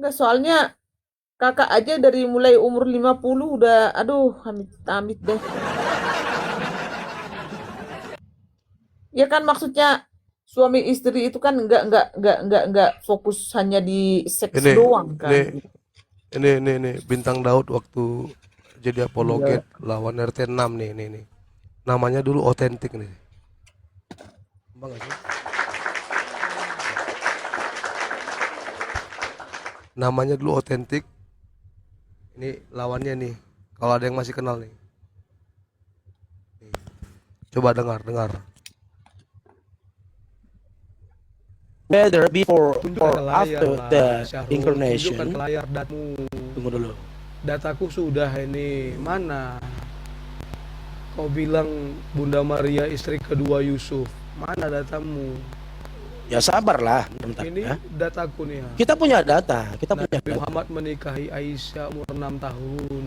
Enggak, soalnya kakak aja dari mulai umur 50 udah, aduh, amit-amit deh. Ya kan maksudnya suami istri itu kan enggak fokus hanya di seks Ini doang ini kan. ini Bintang Daud waktu jadi apologet Iya. lawan RT 6 nih, nih. Namanya dulu otentik nih. Bang nggak sih? Namanya dulu otentik. Ini lawannya nih. Kalau ada yang masih kenal nih. Coba dengar. Whether before Tunjukkan or ke layar after lah, the Syahrul. Tunjukkan ke incarnation. layar datamu. Tunggu dulu. Dataku sudah ini. Mana? Kau bilang Bunda Maria istri kedua Yusuf. Mana datamu? Ya sabarlah, bentar Ini ya. dataku nih ya. Kita punya data, kita punya Nabi data. Muhammad menikahi Aisyah umur 6 tahun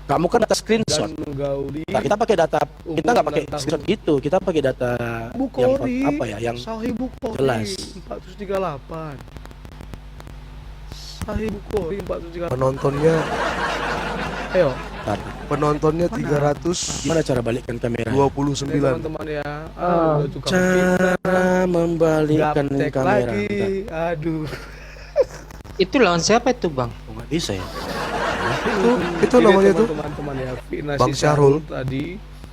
Kamu kan data screenshot. dan menggauli Nah, kita pakai data, kita nggak pakai 9 tahun. screenshot gitu, kita pakai data yang Bukhari, apa ya, yang Sahih Bukhari jelas. 438. Sahih Bukhari 438. Penontonnya Ayo, penontonnya 329. Gimana cara balikkan kamera? nih teman-teman ya. Udah tukang fitnah, Cara membalikkan gaptek kamera. lagi. Bentar. Aduh. Itu lawan siapa itu, Bang? Oh, nggak bisa ya. Itu Ini namanya tuh teman-teman ya, fitnah Bang si Syahrul Syahrul. tadi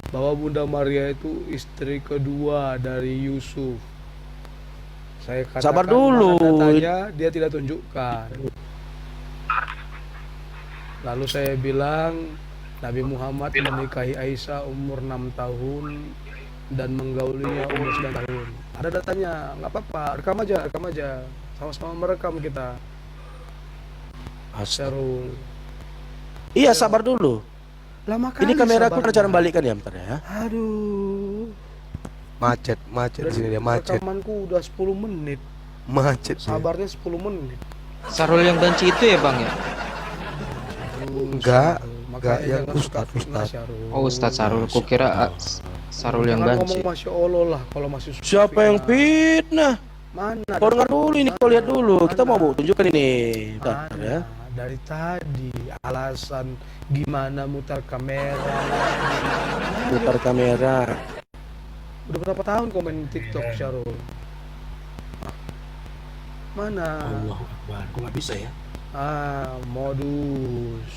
bahwa Bunda Maria itu istri kedua dari Yusuf. Saya katakan Sabar dulu. mana datanya, dia tidak tunjukkan. Lalu saya bilang Nabi Muhammad menikahi Aisyah umur 6 tahun dan menggaulinya umur 9 tahun. Ada datanya, nggak apa-apa, rekam aja. Sama-sama merekam kita. Astaga. Syahrul. Iya, sabar dulu. Lama Ini kali kameraku ada cara sabarnya. membalikkan ya, bentar ya. Aduh. Macet di sini dia macet. Rekamanku udah 10 menit. Macet. dia. Sabarnya 10 menit. Sarul yang banci itu ya, Bang ya? Enggak, Makanya yang jangan suka Ustadz. fitnah, Syahrul. Oh, Ustadz Sarul. Kukira Sarul yang Jangan banci. ngomong Masya Allah lah kalau masih suka Siapa yang fitnah. fitnah? Mana? Kau dengar dulu ini, kau lihat dulu. Kita mau Mana? tunjukkan ini. Bentar Mana? ya. Dari tadi alasan gimana mutar kamera. Putar kamera. Udah berapa tahun komen TikTok, Syahrul? Mana? Allah Akbar. Kok nggak bisa ya? Modus.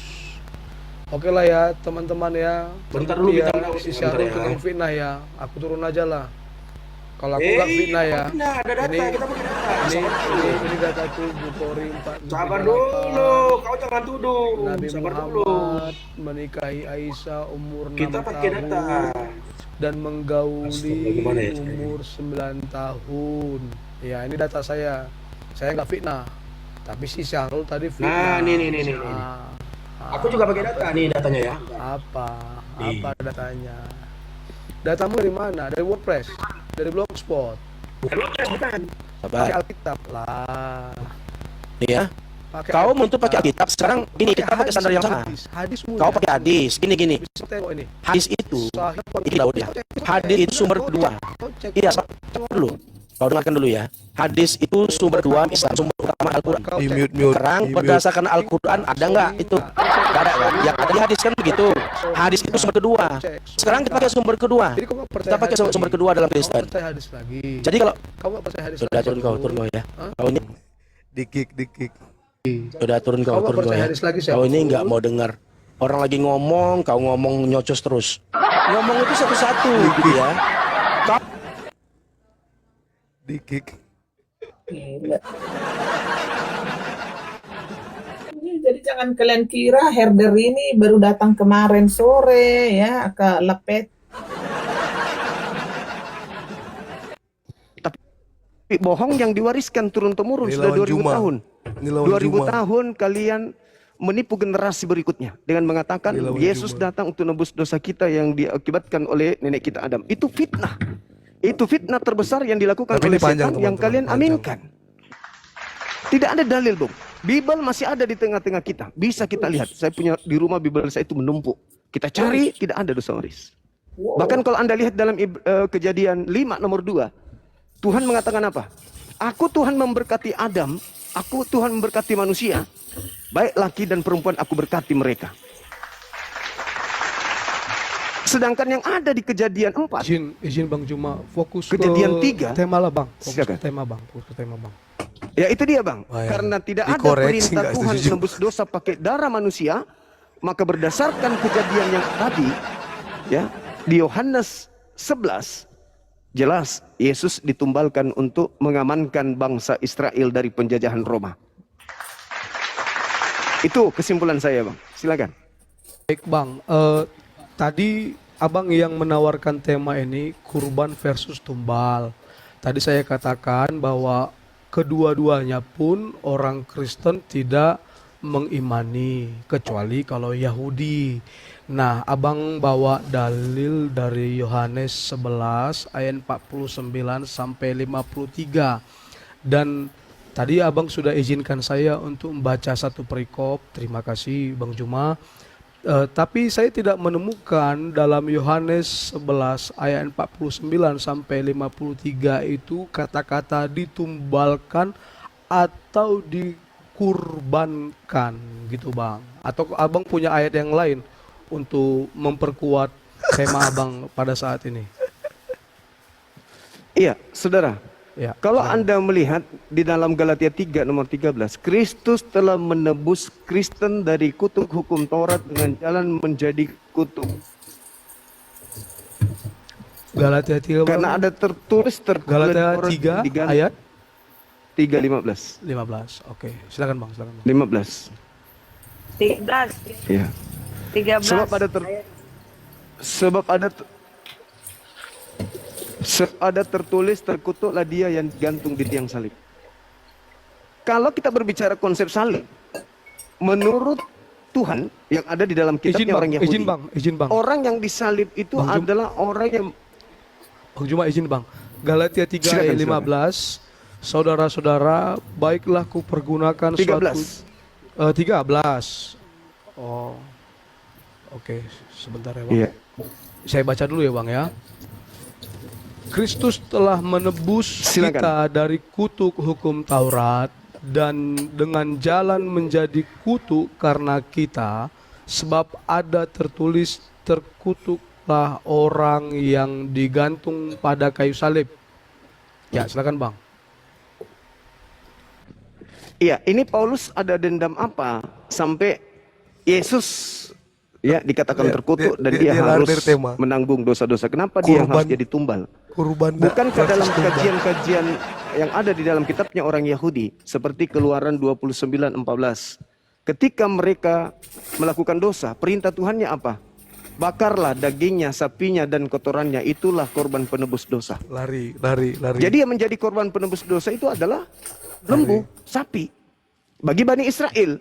Oke lah ya teman-teman ya. Bentar dulu, Biar Bintang Daud, si bentar Syahrul ya. tukang fitnah ya. Aku turun aja lah. Kalau aku nggak fitnah ya. Ada data, Ini kita pakai data. ini dataku Bukhari 4. Sabar dulu, kau jangan tuduh. Nabi Sabar dulu. Muhammad menikahi Aisyah umur 6 Kita pakai tahun data. dan menggauli Astaga, gimana ya caranya? umur 9 tahun. Ya ini data saya. Saya nggak fitnah. Tapi si Syahrul tadi fitnah. Nah, nih. Aku juga pakai data nih datanya ya. Apa Nih. datanya? Datamu dari mana? Dari WordPress? Dari Blogspot? Bukan. Pakai Sabar. Alkitab lah. Nih ya. Pakai Kau Alkitab. untuk pakai Alkitab sekarang gini, kita pakai standar yang sama. Hadis Kau pakai hadis. Gini. Bisa tengok ini. Hadis itu Sahih. ini Daud ya. Hadis itu sumber kedua. Kau cek. Iya, sabar dulu. Kau dengarkan dulu ya. Hadis itu sumber kedua Islam, sumber utama Al-Quran. Kau Di cek. mute. Sekarang berdasarkan Al-Quran ada nggak itu? Nggak ada kan? Yang ada di hadis kan begitu. Hadis itu sumber kedua. Sekarang kita pakai sumber kedua. Jadi kau nggak percaya Kita pakai hadis sumber lagi? kedua dalam Kau Kristen. percaya hadis lagi. Jadi kalau Kau nggak percaya hadis sudah lagi? turun kau ya. Hah? Kau ini Di kick. sudah turun Kau nggak kau percaya ya. hadis lagi sih? Kau ini nggak mau dengar. Orang lagi ngomong, kau ngomong nyocos terus. Ngomong itu satu-satu gitu ya. Di kick. Gila. Jadi jangan kalian kira herder ini baru datang kemarin sore ya ke Lepet. Tapi bohong yang diwariskan turun-temurun Ini sudah lawan 2000 Juma. tahun. Ini lawan 2000 Juma. tahun kalian menipu generasi berikutnya dengan mengatakan Ini lawan Yesus Juma. datang untuk nebus dosa kita yang diakibatkan oleh nenek kita Adam. Itu fitnah. Itu fitnah terbesar yang dilakukan Tapi oleh ini panjang, setan yang teman-teman, kalian panjang. aminkan. Tidak ada dalil, Bung. Bible masih ada di tengah-tengah kita. Bisa kita lihat. Saya punya di rumah Bible saya itu menumpuk. Kita cari, tidak ada dosa waris. Bahkan kalau Anda lihat dalam Kejadian 5 nomor 2, Tuhan mengatakan apa? Aku Tuhan memberkati Adam aku Tuhan memberkati manusia, baik laki dan perempuan aku berkati mereka. Sedangkan yang ada di Kejadian 4, Izin Bang Juma fokus Kejadian ke 3. tema lah Bang. Fokus Silakan. ke tema Bang. Fokus ke tema Bang. ya itu dia Bang. Wah, ya. Karena tidak ada Dikoreksi, perintah nggak Tuhan setuju. menebus dosa pakai darah manusia, maka berdasarkan kejadian yang tadi, ya, di Yohanes 11, jelas Yesus ditumbalkan untuk mengamankan bangsa Israel dari penjajahan Roma. Itu kesimpulan saya Bang. Silakan. Baik Bang, tadi Abang yang menawarkan tema ini kurban versus tumbal. Tadi saya katakan bahwa kedua-duanya pun orang Kristen tidak mengimani kecuali kalau Yahudi. Nah, Abang bawa dalil dari Yohanes 11 ayat 49 sampai 53. Dan tadi Abang sudah izinkan saya untuk membaca satu perikop. Terima kasih Bang Juma. Tapi saya tidak menemukan dalam Yohanes 11 ayat 49 sampai 53 itu kata-kata ditumbalkan atau dikurbankan gitu Bang. Atau Abang punya ayat yang lain untuk memperkuat tema Abang pada saat ini? Iya, saudara. Ya. Kalau Anda melihat di dalam Galatia 3 nomor 13, Kristus telah menebus Kristen dari kutuk hukum Taurat dengan jalan menjadi kutuk. Galatia 3 Karena ada tertulis Galatia 3 ayat 3:15. 15. Oke, silakan Bang, silakan Bang. 15. 13. Ya. 13. Sebab ada tertulis terkutuklah dia yang digantung di tiang salib. Kalau kita berbicara konsep salib, menurut Tuhan yang ada di dalam kitabnya orang Yahudi, izin Bang. orang yang disalib itu Bang Jum- adalah orang yang Bang Juma izin Bang. Galatia 3 ayat Silakan, 15. Saudara-saudara, baiklah ku pergunakan 13. 13. Oh. Oke, sebentar ya Bang. Iya. Saya baca dulu ya Bang ya. Kristus telah menebus Silakan. kita dari kutuk hukum Taurat dan dengan jalan menjadi kutuk karena kita, sebab ada tertulis terkutuklah orang yang digantung pada kayu salib. Ya, silakan Bang. Iya, ini Paulus ada dendam apa sampai Yesus ya dikatakan Dia- terkutuk dan dia- dia, dia harus lari dari tema. menanggung dosa-dosa. Kenapa dia Kurban. harus jadi tumbal? Kurban Bukankah dalam versus tumbal. kajian-kajian yang ada di dalam kitabnya orang Yahudi seperti Keluaran 29:14, ketika mereka melakukan dosa, perintah Tuhannya apa? Bakarlah dagingnya, sapinya dan kotorannya, itulah korban penebus dosa. lari. Jadi yang menjadi korban penebus dosa itu adalah lembu, sapi bagi Bani Israel.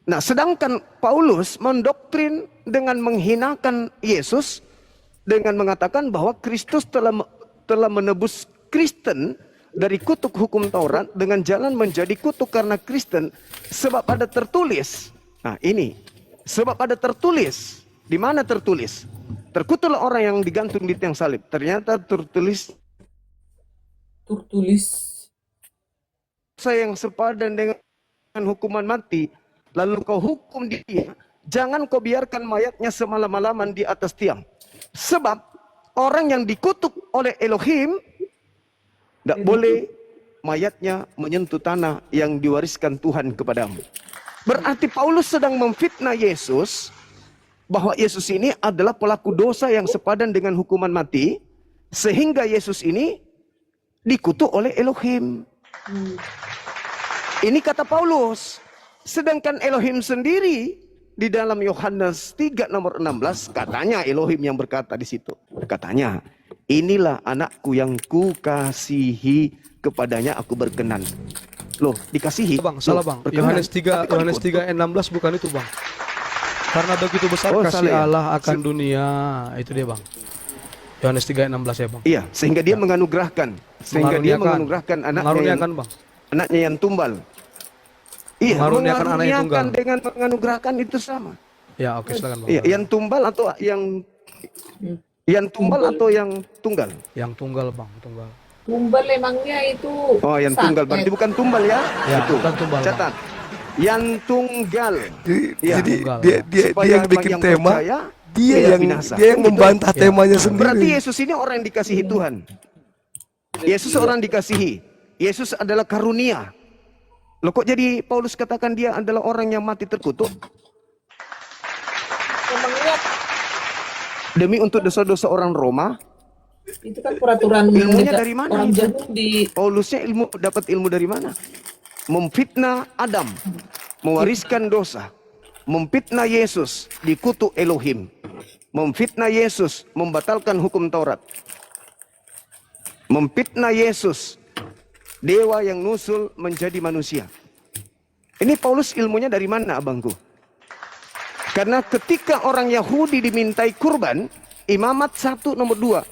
Nah, sedangkan Paulus mendoktrin dengan menghinakan Yesus dengan mengatakan bahwa Kristus telah menebus Kristen dari kutuk hukum Taurat dengan jalan menjadi kutuk karena Kristen, sebab ada tertulis. Nah, ini sebab ada tertulis. Di mana tertulis? Terkutuklah orang yang digantung di tiang salib. Ternyata tertulis saya yang sepadan dengan hukuman mati, lalu kau hukum dia, jangan kau biarkan mayatnya semalam-malaman di atas tiang. Sebab orang yang dikutuk oleh Elohim tidak boleh mayatnya menyentuh tanah yang diwariskan Tuhan kepadamu. Berarti Paulus sedang memfitnah Yesus bahwa Yesus ini adalah pelaku dosa yang sepadan dengan hukuman mati, sehingga Yesus ini dikutuk oleh Elohim. Ini kata Paulus. Sedangkan Elohim sendiri di dalam Yohanes 3 nomor 16 katanya Elohim yang berkata di situ. Katanya, inilah anakku yang kukasihi, kepadanya aku berkenan. Loh, dikasihi? Bang, salah Loh, Bang. berkenan. Yohanes 3 Tapi kok Yohanes dikutuk? 3 ayat 16 bukan itu Bang. Karena begitu besar Oh, kasih salah ya? Allah akan dunia. Itu dia Bang. Yohanes 3 ayat 16 ya Bang. Iya, sehingga dia menganugerahkan. Sehingga dia menganugerahkan mengaruniakan Bang. anaknya yang tumbal. Iya, Mengaruniakan anak yang tunggal. dengan menganugerahkan itu sama. Ya, oke silakan Bang. Iya, yang tumbal atau yang tumbal atau yang tunggal? Yang tunggal Bang, tunggal. Tumbal emangnya itu Oh, yang tunggal berarti santet. bukan tumbal ya? Ya, Itu. bukan tumbal, Bang. Catat. Yang tunggal. Jadi, Ya. jadi Tunggal. dia Supaya yang bikin yang tema, percaya dia tidak yang binasa. dia yang Kan gitu. membantah Ya. temanya sendiri. Berarti Yesus ini orang yang dikasihi Tuhan. Yesus orang dikasihi. Yesus adalah karunia. Loh kok jadi Paulus katakan dia adalah orang yang mati terkutuk? Emangnya Demi untuk dosa-dosa orang Roma, itu kan peraturan ilmunya dari mana orang itu? Yahudi. Paulusnya dapat ilmu dari mana? Memfitnah Adam, mewariskan dosa. Memfitnah Yesus, dikutuk Elohim. Memfitnah Yesus, membatalkan hukum Taurat. Memfitnah Yesus, dewa yang nusul menjadi manusia. Ini Paulus ilmunya dari mana, abangku? Karena ketika orang Yahudi dimintai kurban, Imamat 1 nomor 2,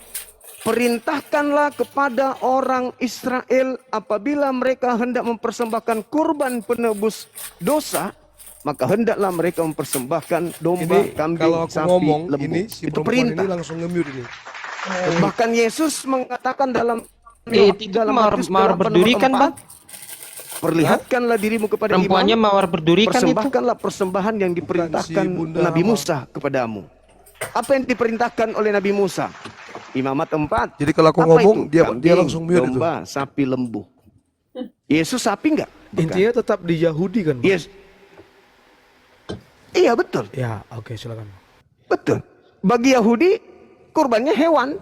perintahkanlah kepada orang Israel apabila mereka hendak mempersembahkan kurban penebus dosa, maka hendaklah mereka mempersembahkan domba, Ini kambing, kalau aku sapi, ngomong lembu. ini si Itu perempuan perintah. ini langsung nge-mute ini. Bahkan Yesus mengatakan dalam Itu Matius mawar 8 berduri nomor kan, 4, Bang? perlihatkanlah dirimu kepada Perempuannya imam, mawar berduri kan itu? persembahkanlah persembahan yang diperintahkan si Bunda Nabi Hawa. Musa kepadamu. Apa yang diperintahkan oleh Nabi Musa? Imamat 4. Jadi kalau aku Apa ngomong, itu? dia Kambing, langsung mute itu. domba, sapi, lembu. Yesus sapi enggak? Intinya tetap di Yahudi kan, Bang? Yes. Iya betul, Ya, oke, silakan. betul. Bagi Yahudi kurbannya hewan.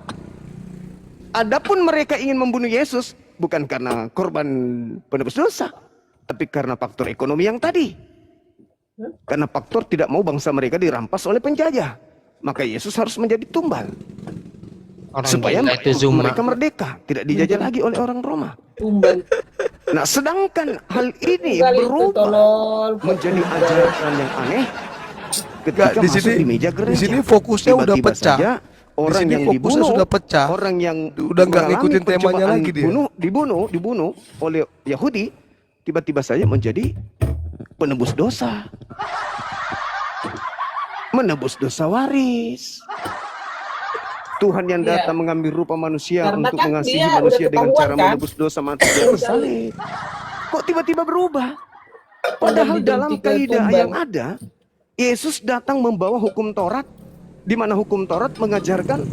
Adapun mereka ingin membunuh Yesus bukan karena korban penebus dosa, tapi karena faktor ekonomi yang tadi. Karena faktor tidak mau bangsa mereka dirampas oleh penjajah. Maka Yesus harus menjadi tumbal. Orang Supaya gila itu Zuma. mereka merdeka. Tidak dijajah lagi oleh orang Roma. Tumbal. Nah sedangkan hal ini Tumbal itu berubah tolol. menjadi ajaran yang aneh ketika Nggak, di masuk sini- di meja di gereja. sini fokusnya udah Tiba-tiba pecah. saja orang sini yang fokusnya dibunuh, sudah pecah. orang yang Udah nggak mengalami ngikutin temanya percobaan lagi dia. dibunuh oleh Yahudi, tiba-tiba saja menjadi penebus dosa. Menebus dosa waris. Tuhan yang Iya. datang mengambil rupa manusia Karena untuk kan mengasihi dia manusia udah dengan ketahuan cara kan? menebus dosa mati di atas salib. Kok tiba-tiba berubah? Padahal dalam diganti ke kaidah tumbal. yang ada, Yesus datang membawa hukum Taurat, di mana hukum Taurat mengajarkan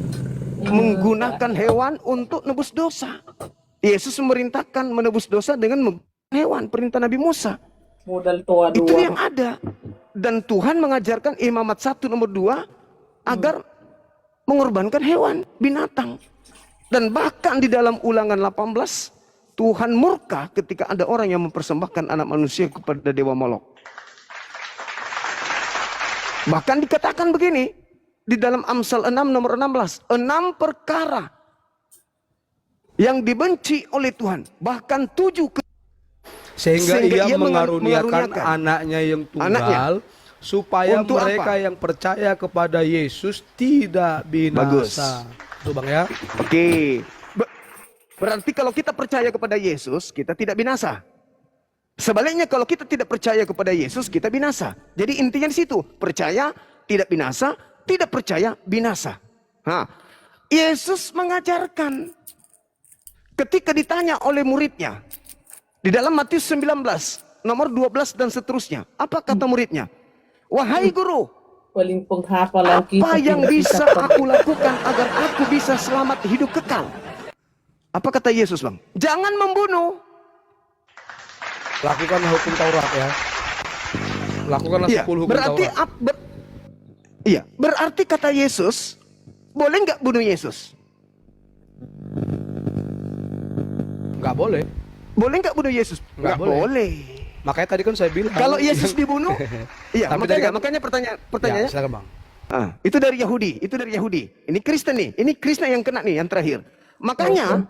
menggunakan hewan untuk nebus dosa. Yesus memerintahkan menebus dosa dengan menggunakan hewan, perintah Nabi Musa. Modal toa Itu dua. yang ada. Dan Tuhan mengajarkan Imamat 1 nomor 2 agar mengorbankan hewan, binatang. Dan bahkan di dalam Ulangan 18, Tuhan murka ketika ada orang yang mempersembahkan anak manusia kepada Dewa Molok. Bahkan dikatakan begini, di dalam Amsal 6 nomor 16, 6 perkara yang dibenci oleh Tuhan, bahkan 7 Sehingga Sehingga ia ia mengaruniakan mengaruniakan anaknya yang tunggal anaknya. supaya Untuk mereka apa? yang percaya kepada Yesus tidak Bagus. binasa. Tuh Bang ya. Oke. Berarti kalau kita percaya kepada Yesus, kita tidak binasa. Sebaliknya kalau kita tidak percaya kepada Yesus, kita binasa. Jadi intinya di situ, percaya tidak binasa, tidak percaya binasa. Nah, Yesus mengajarkan ketika ditanya oleh muridnya di dalam Matius 19 nomor 12 dan seterusnya, apa kata muridnya? Wahai guru, Paling penghafal kita. apa yang tidak bisa aku lakukan agar aku bisa selamat hidup kekal? Apa kata Yesus, Bang? Jangan membunuh. Lakukanlah hukum Taurat ya. Lakukanlah Iya, 10 hukum berarti Taurat. iya, berarti kata Yesus, boleh nggak bunuh Yesus? Nggak boleh. Boleh nggak bunuh Yesus? Nggak Nggak boleh. boleh. Makanya tadi kan saya bilang. Kalau Yesus dibunuh, iya, Tapi tadi makanya kan- pertanyaannya, Ya, silakan Bang. itu dari Yahudi, itu dari Yahudi. Ini Kristen nih, ini Kristen yang kena nih, yang terakhir. Makanya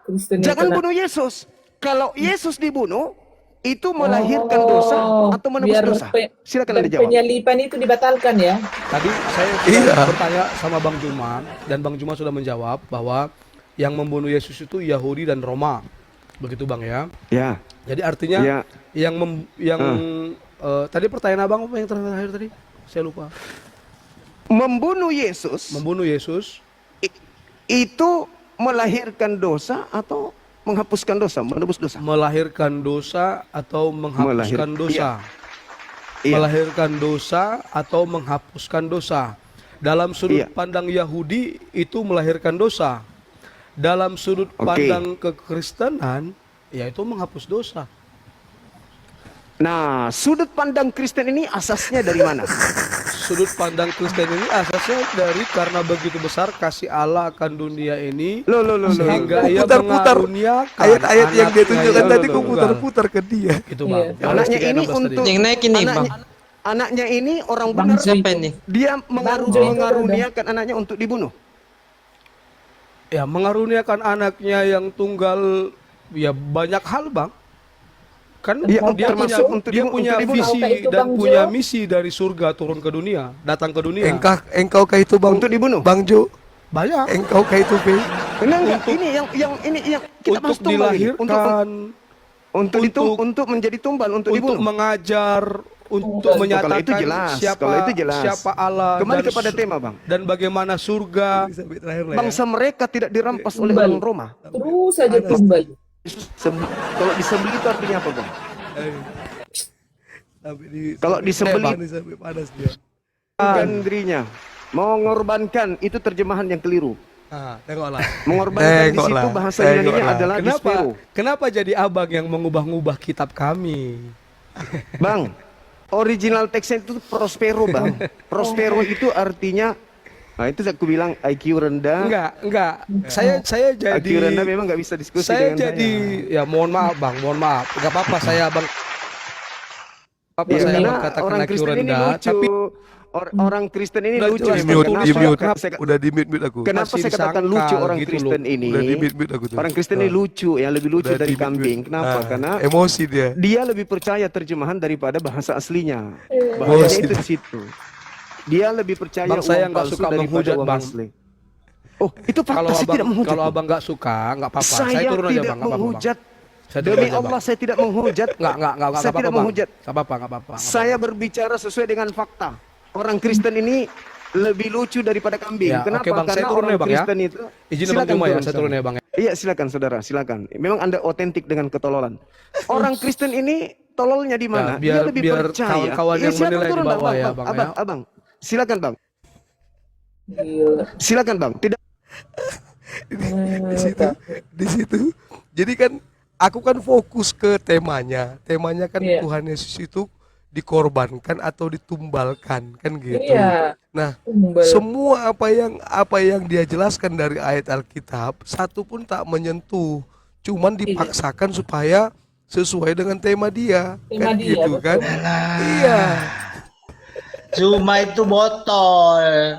Kristen yang jangan kena. bunuh Yesus. Kalau Yesus dibunuh, itu melahirkan dosa atau menebus biar dosa? Silakan dan Anda jawab. penyalipan itu dibatalkan ya. Tadi saya Iya. sudah bertanya sama Bang Juma dan Bang Juma sudah menjawab bahwa yang membunuh Yesus itu Yahudi dan Roma. Begitu Bang ya. Ya, Jadi artinya ya. tadi pertanyaan Abang apa yang terakhir tadi? Saya lupa. Membunuh Yesus Membunuh Yesus itu melahirkan dosa atau menghapuskan dosa, menebus dosa. Melahirkan dosa atau menghapuskan dosa. Iya. Melahirkan dosa atau menghapuskan dosa. Dalam sudut Iya. pandang Yahudi itu melahirkan dosa. Dalam sudut Oke. pandang kekristenan yaitu menghapus dosa. Nah, sudut pandang Kristen ini asasnya dari mana? Sudut pandang Kristen ini asasnya dari karena begitu besar kasih Allah akan dunia ini Loh. sehingga ia Putar-putar mengaruniakan ayat-ayat yang dia anaknya tunjukkan yang tadi kok tunggal. putar-putar ke dia. Itu bang. Iya. Yohanes Anaknya ini 3:16 tadi. untuk Yang naikin nih, Bang. anaknya ini orang Bang benar. Siapa ini? Dia Bang Jo itu mengaruniakan anaknya untuk dibunuh. Ya mengaruniakan anaknya yang tunggal ya banyak hal bang. Kan Iya, dia punya termasuk untuk dia dibu- punya untuk dibunuh. visi Tahukah itu, dan Bang punya Jo? misi dari surga turun ke dunia, datang ke dunia. Engkau kah itu Bang? Untuk dibunuh. Bang Jo, Banyak engkau kah itu Pe? Enggak, ini yang kita bahas untuk tumbal ini. dilahirkan, Untuk menjadi tumbal, untuk untuk dibunuh. mengajar, untuk Kalau menyatakan itu jelas, siapa kalau itu jelas. siapa Allah Kembali dan kepada tema, Bang. dan bagaimana surga. Sampai terakhir lah ya. Bangsa mereka tidak dirampas oleh Tumbal. orang Roma. Terus saja tumbal. Kalau disembelih itu artinya apa, Bang? Sampai di Kalau disembelih- sampai panas dia. Mengorbankan dirinya, mengorbankan itu terjemahan yang keliru. Ah, tengoklah. Mengorbankan di situ Tengoklah, bahasa tengoklah. Yunaninya adalah Kenapa dispero. kenapa jadi abang yang mengubah-ubah kitab kami? Bang, original teksnya itu prospero, Bang. Prospero itu artinya, nah itu aku bilang IQ rendah. Enggak. Saya jadi IQ rendah memang nggak bisa diskusi saya dengan jadi ya mohon maaf bang, mohon maaf. Enggak apa-apa saya bang. Apa Ya, saya karena bang katakan orang IQ Kristen ini rendah, lucu. tapi Orang Kristen ini Udah lucu. jelas, Di mute, Kenapa? di mute. Kenapa saya, Udah di mute aku. kenapa Masih saya katakan disangkal lucu orang gitu Kristen loh. ini? Udah di mute aku tuh. Orang Kristen ini lucu, yang lebih lucu Udah dari di mute. kambing. Kenapa? Ah, Karena emosi dia. dia lebih percaya terjemahan daripada bahasa aslinya. Oh, Bahasanya sip. itu di situ. Dia lebih percaya Bang, saya uang nggak palsu suka daripada menghujat, uang Bang. asli. Oh, itu fakta. kalau Saya abang tidak menghujat. kalau abang nggak suka nggak apa-apa. Saya Saya turun aja tidak bang, nggak apa-apa bang. menghujat. Saya turun Demi aja, Bang. Allah saya tidak menghujat. Nggak Saya apa-apa tidak bang. menghujat. Nggak apa-apa, nggak apa-apa. Saya berbicara sesuai dengan fakta. Orang Kristen ini lebih lucu daripada kambing. Ya, Kenapa? oke, Bang. Saya Karena turun orang ya, Bang, ya. Kristen itu. Izin abang Silakan cuma ya, turun, saya turun ya saudara. bang. Iya, silakan saudara, silakan. Memang Anda otentik dengan ketololan. Orang Kristen ini tololnya di mana? Ya, Dia lebih biar percaya. kawan-kawan yang silakan menilai di turun, bawah ya, Bang, ya. Abang. Silakan, Bang. Gila. Silakan, Bang. Tidak Di situ. Jadi kan aku kan fokus ke temanya. Temanya kan Iya. Tuhan Yesus itu dikorbankan atau ditumbalkan kan gitu. Iya. Nah, Tumbal. semua apa yang dia jelaskan dari ayat Alkitab satu pun tak menyentuh, cuman dipaksakan supaya sesuai dengan tema dia, Tema kan dia, gitu betul. kan? Iya. Cuma itu botol.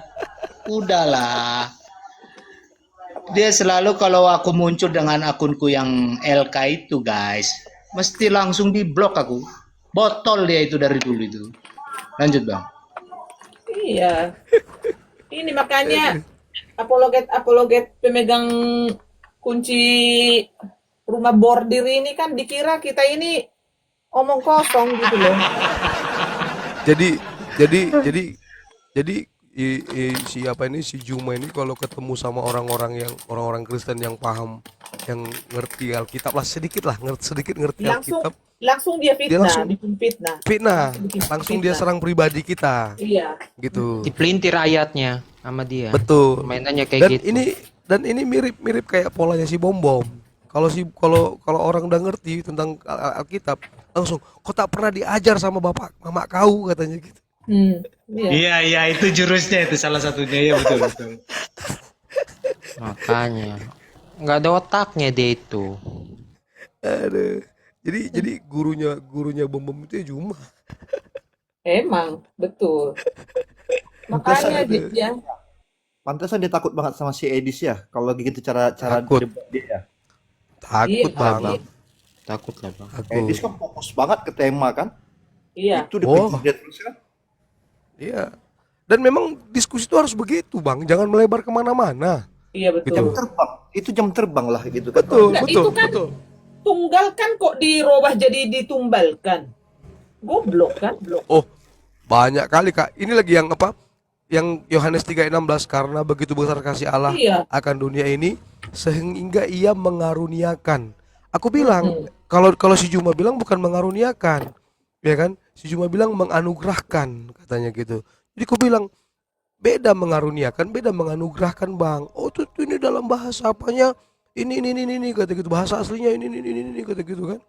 Udahlah. Dia selalu kalau aku muncul dengan akunku yang LK itu guys, mesti langsung di blok aku. Botol dia itu dari dulu itu. Lanjut bang. Iya. Ini makanya apologet pemegang kunci rumah bordir ini kan dikira kita ini omong kosong gitu loh. Jadi siapa ini si Juma ini kalau ketemu sama orang-orang Kristen yang paham, yang ngerti Alkitab lah sedikit ngerti Alkitab, Langsung dia fitnah, langsung bikin fitnah. langsung dia serang pribadi kita, Iya. gitu. Dipelintir ayatnya sama dia. Betul. Mainannya kayak gitu. Dan ini mirip kayak polanya si Bom. Kalau orang udah ngerti tentang Alkitab, langsung kok tak pernah diajar sama bapak mama kau katanya gitu. Iya. Iya itu jurusnya itu salah satunya ya betul. Makanya nggak ada otaknya dia itu. Aduh. Jadi gurunya Bom itu ya Juma. Emang betul. Makanya dia Pantesan dia takut banget sama si Edis ya. Kalau gitu cara Takut. debat dia ya. Takut Iya, banget. Takut lah bang. Edis kan fokus banget ke tema kan. iya. Itu dikejar dia terus kan. Iya. Dan memang diskusi itu harus begitu, Bang. Jangan melebar kemana-mana. Iya betul. Jam terbang. Itu jam terbang lah gitu kan. Betul, Enggak, betul, itu kan betul. tunggalkan kok dirubah jadi ditumbalkan. Goblok kan? Blok. Oh, banyak kali, Kak. Ini lagi yang apa? Yang Yohanes 3:16, karena begitu besar kasih Allah Iya. akan dunia ini sehingga ia mengaruniakan Aku bilang kalau kalau si Juma bilang bukan mengaruniakan, ya kan? Si Juma bilang menganugerahkan katanya gitu. Jadi aku bilang beda mengaruniakan, beda menganugerahkan bang. Oh tuh ini dalam bahasa apanya? Ini kata gitu. Bahasa aslinya ini kata gitu kan.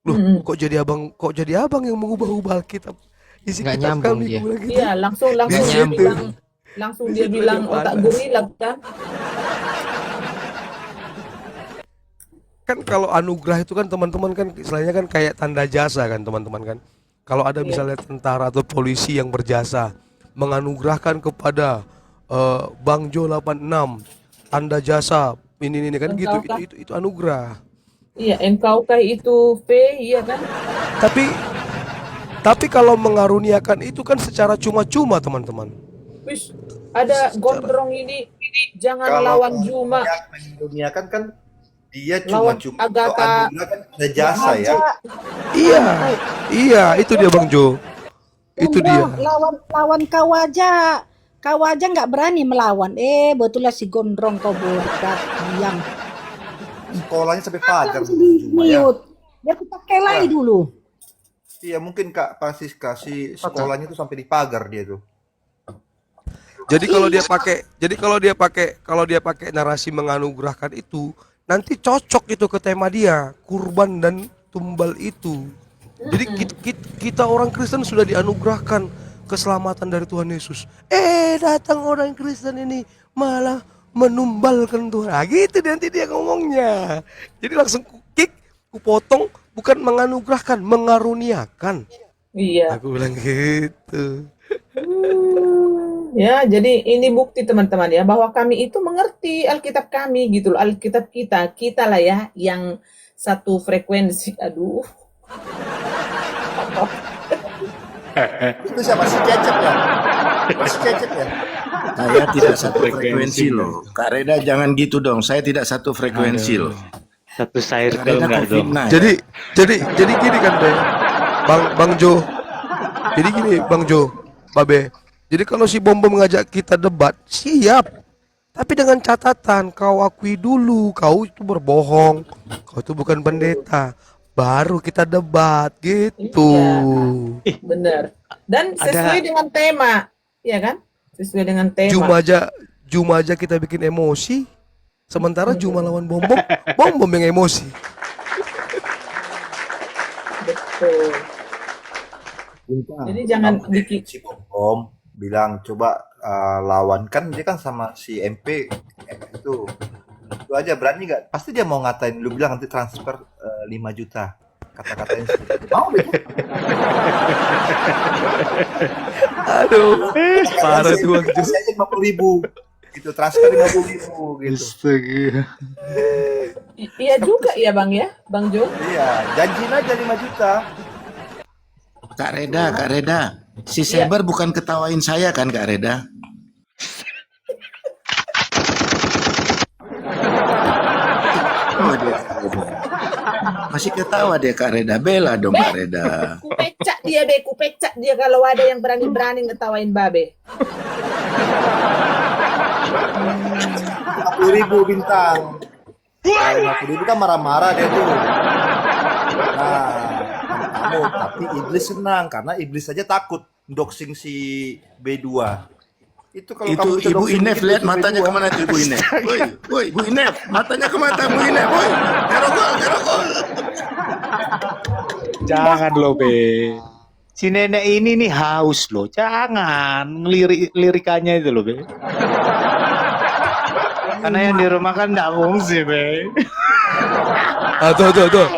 Loh kok jadi abang yang mengubah-ubah Alkitab? Isi Nggak kitab nyambung kami, dia. aku bilang gitu. Iya, langsung Di dia situ, bilang, langsung di dia situ bilang aja otak panas. gorila kan. Kan kalau anugerah itu kan teman-teman kan istilahnya kan kayak tanda jasa kan teman-teman kan. Kalau ada Iya. misalnya tentara atau polisi yang berjasa menganugerahkan kepada Bang Jo 86 tanda jasa ini kan gitu, Engkau kah? itu anugerah. Iya, engkau kah itu V, iya kan? Tapi tapi kalau mengaruniakan itu kan secara cuma-cuma teman-teman. Wis, ada gondrong ini jangan Kalau lawan Juma, mendunia kan dia lawan cuma-cuma. Kalau Agatha anugerah kan ada jasa ya. Iya, iya itu dia Bang Jo. Itu dia. Gondrong lawan kau aja nggak berani melawan. Betullah si gondrong kau bodoh diam. Sekolahnya sampai pagar Langsung dulu di cuma ya. mute. Biar kita kelai Ya. dulu. Iya mungkin Kak kasih sekolahnya tuh sampai di pagar dia tuh. Jadi kalau dia pakai narasi menganugerahkan itu nanti cocok itu ke tema dia, kurban dan tumbal itu. Jadi kita orang Kristen sudah dianugerahkan keselamatan dari Tuhan Yesus. Datang orang Kristen ini malah menumbalkan Tuhan. Nah, gitu nanti dia ngomongnya. Jadi langsung ku potong, bukan menganugerahkan, mengaruniakan. iya. Aku bilang gitu. Ya, jadi ini bukti teman-teman ya bahwa kami itu mengerti Alkitab kami gitu loh, Alkitab kita lah ya yang satu frekuensi. Aduh, Itu siapa si Cecep ya? Si Cecep ya? Saya tidak satu frekuensi loh. Kak Reda jangan gitu dong. Saya tidak satu frekuensi loh. Satu Kak circle Reda enggak dong. COVID-19. Jadi gini kan Bang Jo. Jadi gini Bang Jo, Babe. Jadi kalau si Bom mengajak kita debat, siap. Tapi dengan catatan kau akui dulu kau itu berbohong, kau itu bukan pendeta. Baru kita debat gitu. bener. Dan sesuai dengan tema, ya kan? Sesuai dengan tema. Juma aja kita bikin emosi. Sementara Juma lawan Bom yang emosi. Betul. Jadi jangan bikin Si Bom bilang coba lawan kan dia kan sama si MP itu aja berani nggak? Pasti dia mau ngatain lu bilang nanti transfer 5 juta kata-katanya mau deh. Aduh, parah tuh Bang Jo. Kasih aja 50.000 gitu transfer 50.000 gitu. iya juga ya Bang ya, Bang Jo. Iya janjiin aja 5 juta. Kak Reda. Si Seber bukan ketawain saya kan Kak Reda? Oh, dia, Kak Reda. Masih ketawa dia Kak Reda. Bela dong Kak Reda. Kupecak dia kalau ada yang berani-berani ngetawain Babe. 50.000 bintang. 50.000 kan marah-marah dia tuh. Nah, kamu tapi iblis senang karena iblis saja takut doxing si B2. Itu kalau Itu kamu bisa Ibu doxing Inef gitu lihat si matanya B2. kemana tuh Ibu Inef? Woi, Ibu Inef, matanya kemana Bu Inef? Woi, garogol. Jangan loh, Be. Si nenek ini nih haus loh. Jangan lirikannya itu loh, Be. Karena yang di rumah kan enggak fungsi, Be.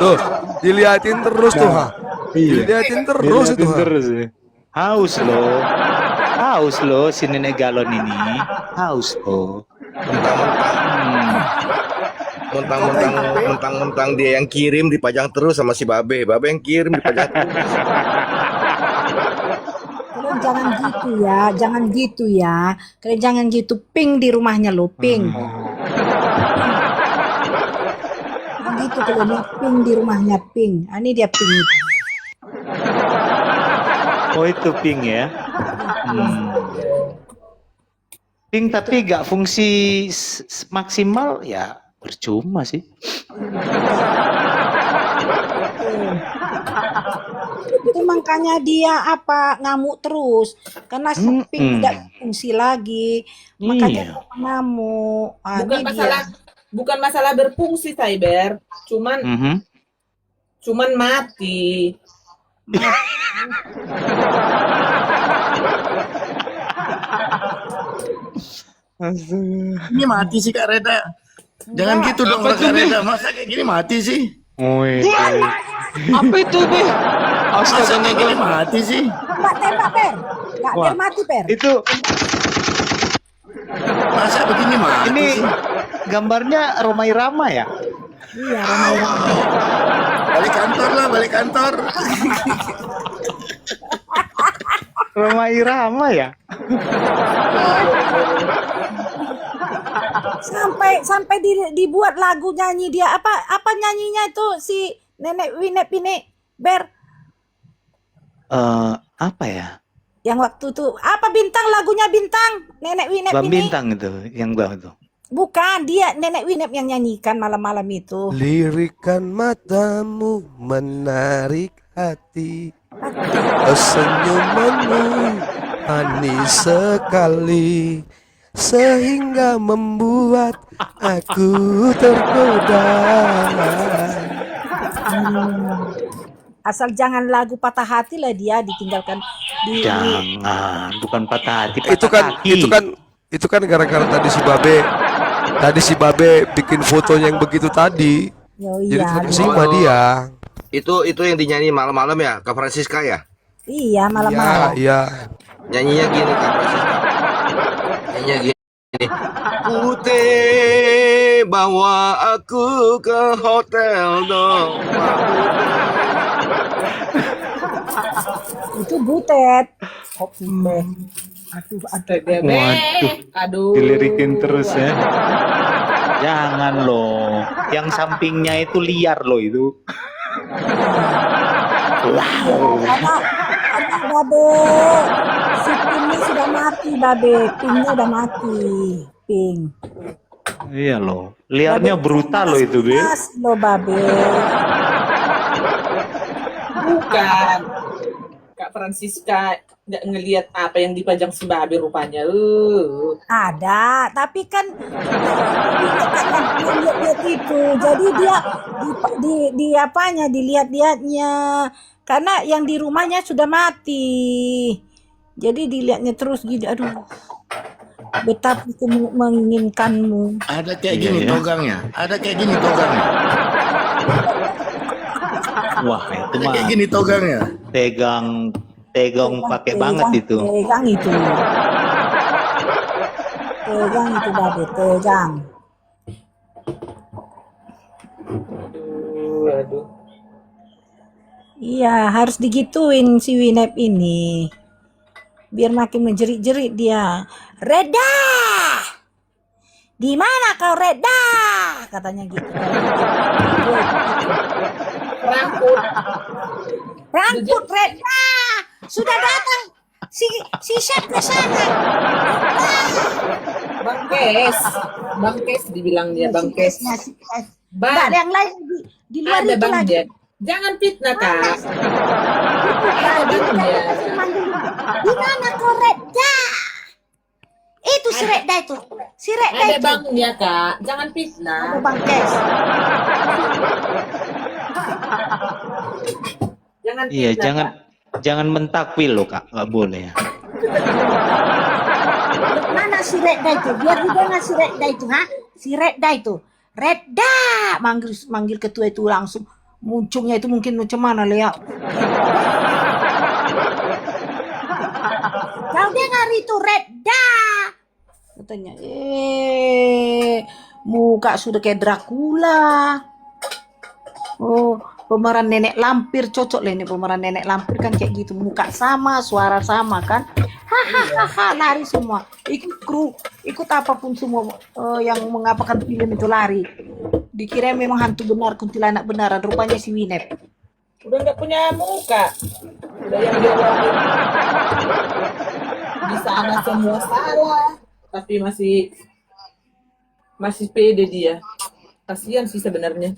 Tuh. Diliatin terus tuh, ha. Diliatin terus itu, ha. Terus ya. Haus loh si nenek galon ini. Haus loh. Mentang-mentang dia yang kirim dipajang terus sama si Babe yang kirim dipajang terus. Kalian jangan gitu ya. Kalian jangan gitu. Ping di rumahnya lo, ping. Gitu kalian ya, ping di rumahnya, ping. Ini dia ping itu. Oh itu pink ya. Pink tapi gak fungsi maksimal ya percuma sih. Itu makanya dia apa ngamuk terus karena Pink tidak fungsi lagi, makanya dia ngamuk. Ah, Bukan ini masalah dia. bukan masalah berfungsi, Cyber. Cuman cuman mati. Ini mati sih Kak Reda. Jangan gitu dong Kak Reda. Masa kayak gini mati sih? Woi. Apa itu, Be? Masa Astaga, kayak gini mati sih? Tembak Per, nggak Wah. biar mati Per. Itu Masa begini mati ini sih? gambarnya Roma Irama ya? Iya, Roma Irama. Balik kantor lah, balik kantor. Roma Irama ya? Sampai dibuat lagu nyanyi dia apa nyanyinya itu si Nenek Winep ini Ber Apa ya? yang waktu tuh apa Bintang lagunya Bintang Nenek Winep Bang ini Bintang itu yang bang itu. bukan dia Nenek Winep yang nyanyikan malam-malam itu. Lirikan matamu menarik hati, senyumanmu manis sekali, sehingga membuat aku tergoda. Asal jangan lagu patah hati lah dia ditinggalkan di Jangan, bukan patah hati, Itu patah kaki. itu kan gara-gara tadi si Babe bikin fotonya yang begitu tadi. Oh, Jadi iya, terkesima dia. Itu yang dinyanyi malam-malam ya, Kak Francisca ya? iya malam-malam. Iya. Nyanyinya gini, Kak Francisca. Nyanyinya gini. Putih, bawa aku ke hotel dong. Itu Butet. Kopi teh. Aduh. Astaga, Be. Waduh. Aduh. Dilirikin terus ya. Jangan loh. Yang sampingnya itu liar loh itu. Karena Babe si Pingnya sudah mati Babe. Pingnya udah mati. Ping. Iya loh. Liarnya brutal loh itu, Be. Mas lo Babe. Bukan. Kak Francisca nggak ngelihat apa yang dipajang si Babe rupanya. Ada, tapi kan lihat itu. Jadi dia di apanya dilihat-lihatnya. Karena yang di rumahnya sudah mati. Jadi dilihatnya terus gitu. Aduh. Betapa aku menginginkanmu. Ada kayak gini togangnya. Ada kayak gini togangnya. Wah, itu Ada mah kayak gini togangnya. tegang pakai banget itu. Tegang itu. Tegang itu Babe, tegang. Aduh. Iya, harus digituin si Winep ini. Biar makin menjerit-jerit dia. Reda! Di mana kau Reda? Katanya gitu. Rangkut. Rangkut Reda! Sudah datang si chef ke sana. Bang Kes dibilang dia Bang Kes. Enggak ada yang lain di luar Ada itu Bang lagi. dia. Jangan fitnah, Kak. Di mana kau Reda? Itu si Reda itu. Si Reda Ada itu. bangnya, Kak. Jangan Ada fitnah. Bang Kes. Jangan Iya, fitnah, jangan mentakwil loh, Kak. Nggak boleh ya. Mana si Reda itu? Biar juga nggak si Reda itu, ha? Si Reda itu. Reda manggil ketua itu langsung. Muncungnya itu mungkin macam mana, Lea? Kau dengar itu Reda? Katanya, muka sudah kayak Dracula. Oh, pemeran nenek lampir cocok lah ini pemeran nenek lampir kan kayak gitu, muka sama, suara sama kan. Hahaha, lari semua. Ikut kru, ikut apapun semua yang mengapakan film itu lari. Dikira memang hantu benar, kuntilanak benaran, rupanya si Winep. Udah nggak punya muka. Udah yang diomongin. Di sana semua salah. Tapi masih pede dia. Kasihan sih sebenarnya.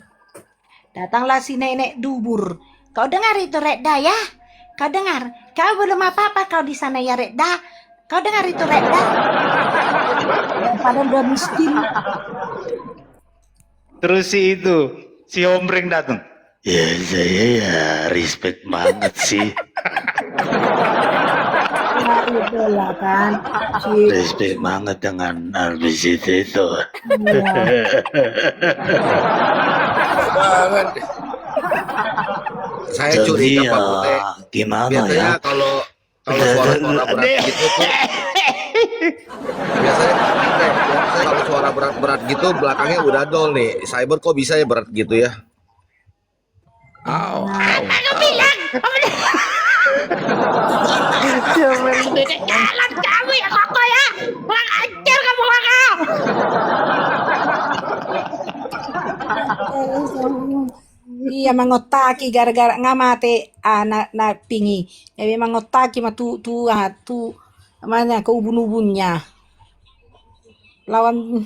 Datanglah si nenek dubur. Kau dengar itu Redda ya? Kau dengar? Kau belum apa-apa kau di sana ya Redda. Kau dengar itu Redda? Daripada udah miskin. Terus si Ombreng datang. Ya saya ya respect banget sih. Nah, itu lah kan. Respect banget dengan artis itu. Iya. Banget. Saya curiga Pak Pute. Gimana Biasanya ya? kalau suara-suara berat gitu tuh biasanya kalau suara berat-berat gitu belakangnya udah dol nih. Cyber kok bisa ya berat gitu ya? Au, au. Jalan kamu ya koko ya. Kurang ajar kamu koko. Iya mangotaki gara-gara ngamate anak na pingi. Ya memang ngotaki mah tu mana ke ubun-ubunnya. Lawan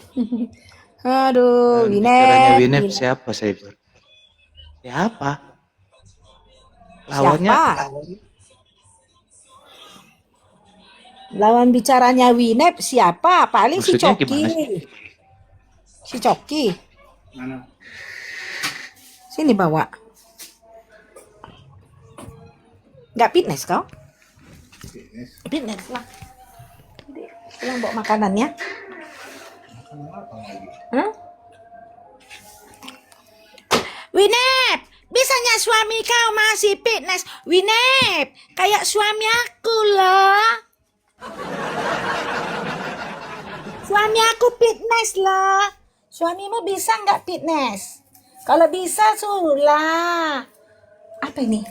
aduh, Bicaranya Winep Winep. siapa Cyber? Siapa? Siapa? Lawan bicaranya Winep siapa? Paling si Maksudnya Coki. gimana Si Coki. Sini bawa. Nggak fitness kau? Fitness lah. Pulang bawa makanannya. Hah? Winep, bisanya suami kau masih fitness. Winep, kayak suami aku loh. Suami aku fitness loh. Suamimu bisa nggak fitness? Kalau bisa suruhlah. Apa ini?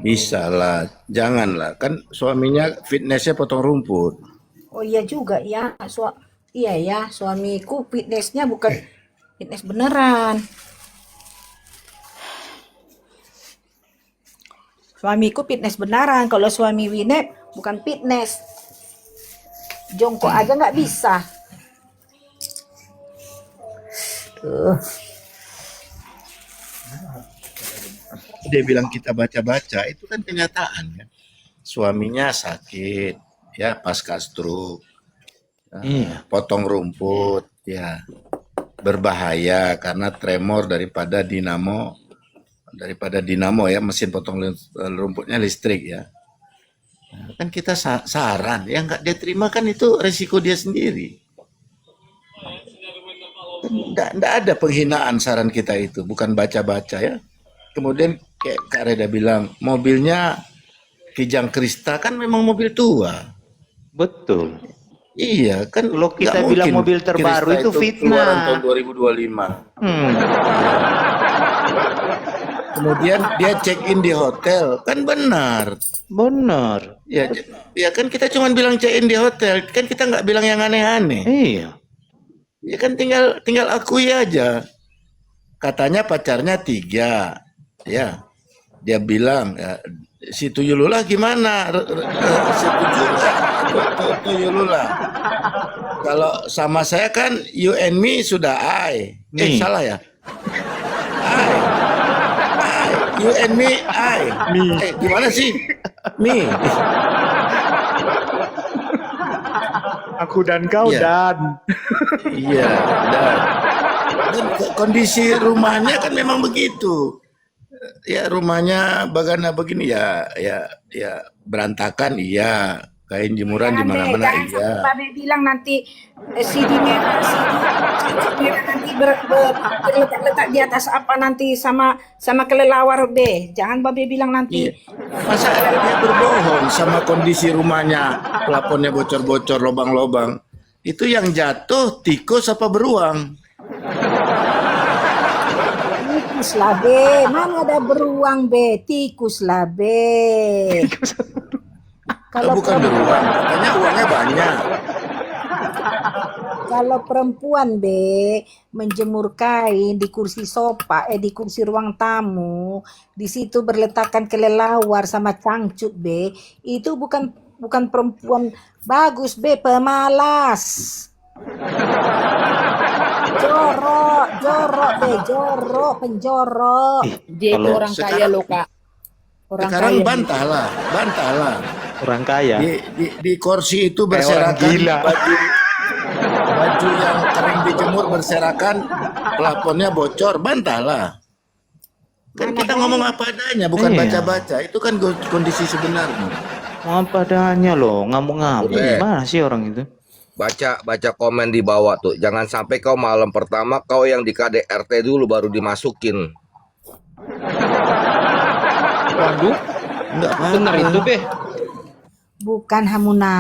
Bisa lah, janganlah. Kan suaminya fitnessnya potong rumput. Oh iya juga ya. Iya ya, suamiku fitnessnya bukan fitness beneran. Suamiku fitness beneran. Kalau suami Winep bukan fitness. Jongkok aja nggak bisa. Tuh. Dia bilang kita baca-baca, itu kan kenyataan kan. Suaminya sakit, ya pasca stroke, Iya. potong rumput, ya berbahaya karena tremor daripada dinamo ya, mesin potong rumputnya listrik ya. Nah, kan kita saran, yang nggak dia terima kan itu resiko dia sendiri. Nggak ada penghinaan saran kita itu, bukan baca-baca ya. Kemudian kayak Kak Reda bilang, mobilnya Kijang Krista kan memang mobil tua. Betul. Iya kan, Kalau kita nggak bilang mungkin mobil terbaru Krista itu keluaran fitnah. tahun 2025. Hmm. Kemudian dia check in di hotel, kan benar. Benar. Ya kan kita cuma bilang check in di hotel, kan kita nggak bilang yang aneh-aneh. Iya. Ya kan tinggal akui aja. Katanya pacarnya 3, ya. Dia bilang, ya, si Tuyulula gimana? Setuju nggak Tuyulula? Kalau sama saya kan you and me sudah I. Salah ya? I. You and me I. Gimana sih? Me. Aku dan kau Iya. dan. Iya, dan kondisi rumahnya kan memang begitu. Ya rumahnya bagana begini ya berantakan iya, kain jemuran di mana-mana Jangan iya. sampai Babe bilang nanti CD merah nanti berletak-letak di atas apa nanti sama kelelawar be. Jangan Babe bilang nanti. Iya. Masa dia berbohong sama kondisi rumahnya, plafonnya bocor-bocor, lobang-lobang. Itu yang jatuh tikus apa beruang? Tikus lah be, mana ada beruang be, tikus lah be. Kalau Bukan beruang, katanya uangnya banyak. Kalau perempuan be menjemur kain di kursi sofa, di kursi ruang tamu, di situ berletakkan kelelawar sama cangcut be, itu bukan perempuan bagus be, pemalas. jorok be, jorok, penjorok. Dia itu kalau orang kaya sekarang loh, Kak. Orang sekarang kaya. bantahlah, bantahlah. Orang kaya. Di kursi itu Kayak orang berserakan gila. baju yang kering dijemur berserakan, plafonnya bocor, bantahlah. Kan kita ngomong apa adanya, bukan Iya. baca-baca. Itu kan kondisi sebenarnya. Apa adanya loh, ngamuk-ngamuk. Iya. Gimana sih orang itu? Baca komen di bawah tuh. Jangan sampai kau malam pertama kau yang di KDRT dulu baru dimasukin. Waduh, Enggak bener apa-apa. itu, Be. Bukan Hamuna.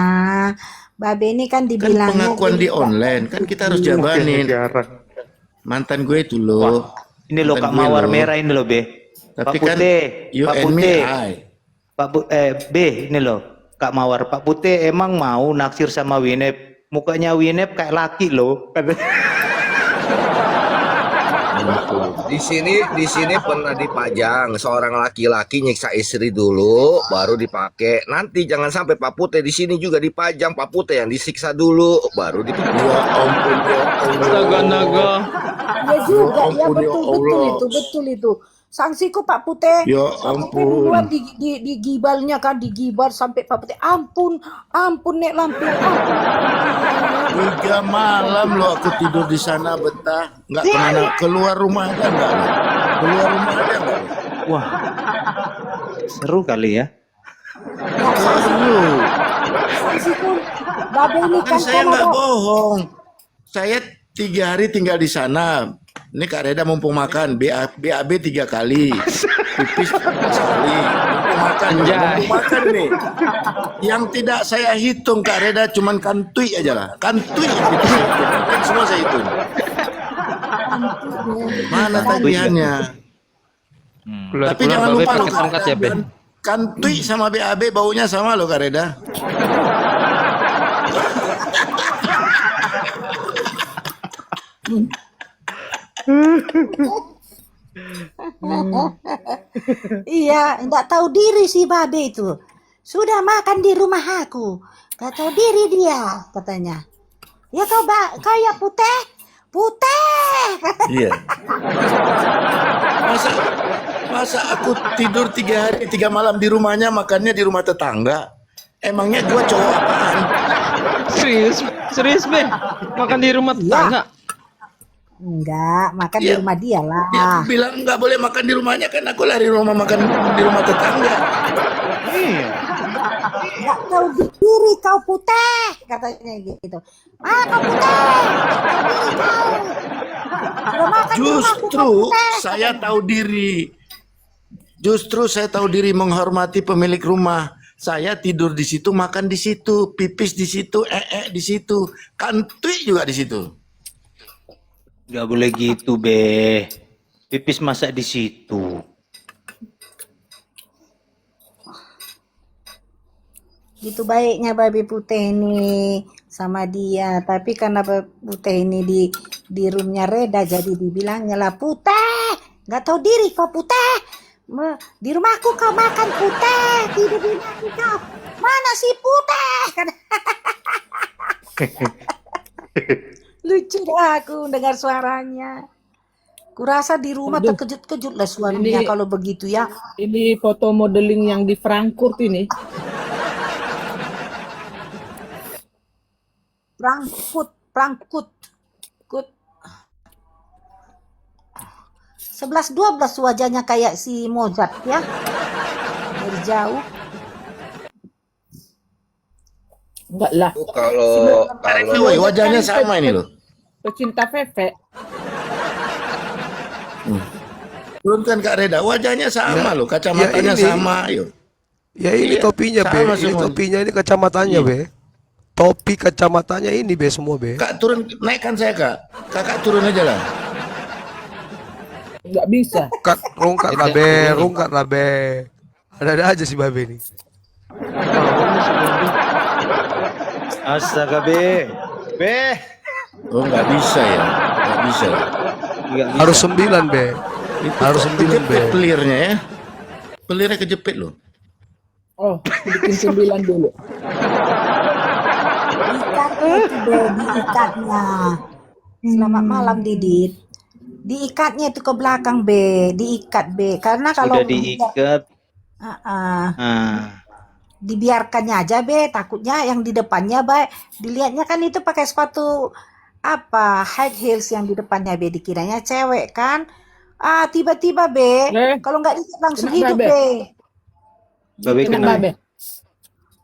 Babe ini kan Kan dibilangnya pengakuan di online, kan kita harus jabanin. Mantan gue itu loh. Ini loh Mantan Kak gue Mawar loh. merah ini loh, Be. Tapi Pak kan Putih, you Pak and me, Putih. I. B, ini loh, Kak Mawar. Pak Putih emang mau naksir sama Winep. Mukanya Winep kayak laki loh. Di sini pernah dipajang seorang laki-laki nyiksa istri dulu baru dipakai. Nanti jangan sampai Pak Putih di sini juga dipajang, Pak Putih yang disiksa dulu baru dipakai. Ya ampun, ya Allah. Astaga naga. Ya juga, Ya ya ampun, ya Allah. betul itu. Sanksiku Pak Putih. Ya Pak Putih ampun. duluan di gibalnya kan, digibal sampai Pak Putih, ampun Nek Lampir, ampun. 3 malam loh aku tidur di sana betah, nggak pernah keluar rumah aja nggak loh. Keluar rumah aja nggak loh. Wah, seru kali ya. Sanksiku, Babe ini Kan kan saya kalau nggak bohong. Saya 3 hari tinggal di sana. Ini Kak Reda mumpung makan, BAB 3 kali, pipis sekali, mumpung makan, mumpung makan nih. Yang tidak saya hitung Kak Reda cuman kantui aja lah, kantui itu saya hitung. Kan semua saya hitung. Mana tagihannya? Tapi jangan lupa loh Kak Reda, kantui sama BAB baunya sama loh Kak Reda. iya, nggak tahu diri si Babe itu. Sudah makan di rumah aku, nggak tahu diri dia katanya. Ya kau kayak Putih. Iya. Masa aku tidur 3 hari 3 malam di rumahnya, makannya di rumah tetangga. Emangnya gua cowok apaan? Serius, Be. Makan di rumah tetangga. Enggak, makan di Iya. rumah dia lah. Dia bilang nggak boleh makan di rumahnya, kan aku lari rumah makan di rumah tetangga. Nggak tahu diri kau Putih, katanya gitu. Kau Putih, nggak tahu diri kau. Sudah makan di rumahku, kau Justru Putih. saya tahu diri. Justru saya tahu diri, menghormati pemilik rumah. Saya tidur di situ, makan di situ, pipis di situ, di situ, kantui juga di situ. Gak boleh gitu, Be. Pipis masak di situ. Gitu baiknya Babe Putih ini sama dia, tapi karena Babe Putih ini di roomnya Reda, jadi dibilangnya lah Putih, nggak tahu diri kau Putih. Di rumahku kau makan Putih, tidur di rumahku kau. Mana si Putih? Lucu aku dengar suaranya. Kurasa di rumah Aduh. terkejut-kejut lah suaminya Ini- kalau begitu ya. Ini foto modeling yang di Frankfurt ini. Frankfurt. 11-12 wajahnya kayak si Mozart ya. Dari jauh. Enggak lah. Kalau Woi, wajahnya sama ini loh. Pecinta Feve. Turunkan Kak Reda, wajahnya sama loh, kacamatanya ini. sama, yuk. Ya ini Iya, topinya, Be. sama Ini semua. topinya, ini kacamatanya, Be. Topi kacamatanya ini, Be, semua, Be. Kak turun, naikkan saya Kak. Kakak turun aja lah. Enggak bisa. Rungkat lah, Be. Rungkat lah, Be. Ada-ada aja si Babe ini. Astaga, Be. Be. Oh nggak bisa ya, nggak bisa. Nggak bisa. Harus 9, Be. Harus 9, Be. Kejepit pelirnya ya. Pelirnya kejepit loh. Oh, bikin 9 dulu. Ikatnya itu Be, diikatnya. Selamat malam, Didit. Diikatnya itu ke belakang, B. Diikat, B. Karena kalau Sudah diikat. dibiarkannya aja, B. Takutnya yang di depannya, baik. Dilihatnya kan itu pakai sepatu high heels yang di depannya, B. Dikiranya cewek kan. Tiba-tiba, B. Kalau nggak diikat langsung Kena hidup, babe. B. Babe Kena kena. babe.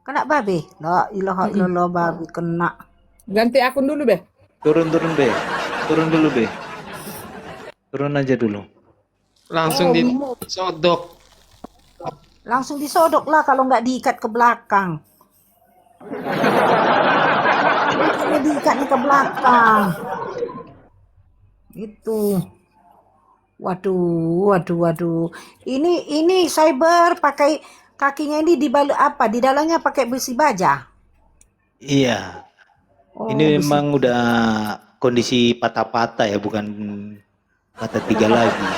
Kena babe. La ilaha illallah, babe kena. Ganti akun dulu, Be. Turun be. Turun dulu be. Turun aja dulu. Langsung disodok. Langsung disodok lah kalau nggak diikat ke belakang. Bukannya diikatnya ke belakang. Itu. Waduh. Ini cyber pakai kakinya ini dibalut apa? Di dalamnya pakai besi baja. Iya. Oh, Ini besi. memang udah kondisi patah-patah ya, bukan patah tiga lagi.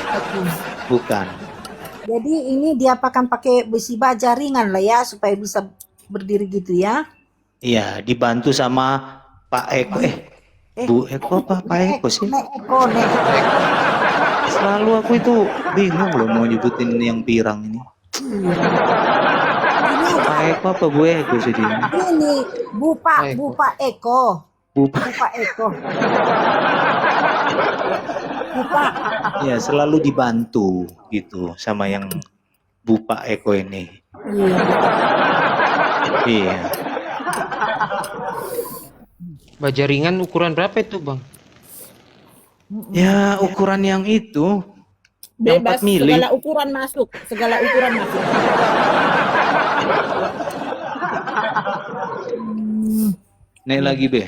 Bukan. Jadi ini diapakan pakai besi baja ringan lah ya supaya bisa berdiri gitu ya. Iya, dibantu sama Pak Eko. Bu Eko apa Pak Eko sih? Nek Eko. Selalu aku itu bingung loh mau nyebutin yang pirang ini. Pak Eko apa Bu Eko sih dia? Ini Bupa Eko. Bupa. Bupa Eko. Bupa. Ya, selalu dibantu gitu sama yang Bupa Eko ini. Iya. Baja ringan ukuran berapa itu, Bang? Ya, ukuran yang itu. Yang Bebas, 4 mili. segala ukuran masuk. Naik lagi, Be.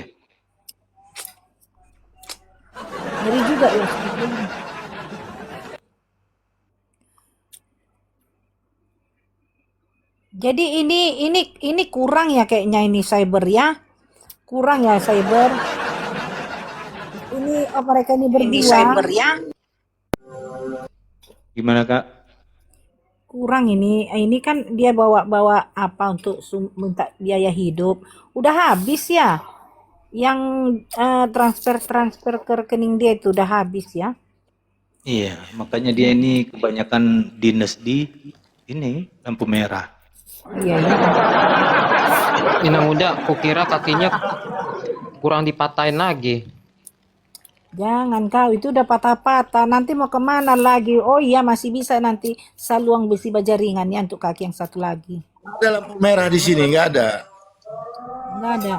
Ngeri juga ya. Jadi ini kurang ya kayaknya ini cyber ya. Kurang ya cyber. Ini mereka ini berdua. Ini cyber ya. Gimana, Kak? Kurang ini. Ini kan dia bawa apa untuk minta biaya hidup. Udah habis ya. Yang transfer ke rekening dia itu udah habis ya. Iya, makanya dia ini kebanyakan dinas di ini lampu merah. Iya ya. Inang udah, kukira kakinya kurang dipatahin lagi. Jangan kau, itu udah patah-patah. Nanti mau kemana lagi? Oh iya, masih bisa nanti saluang besi baja ringan ya untuk kaki yang satu lagi. Ada lampu merah di sini, nggak ada. Nggak ada.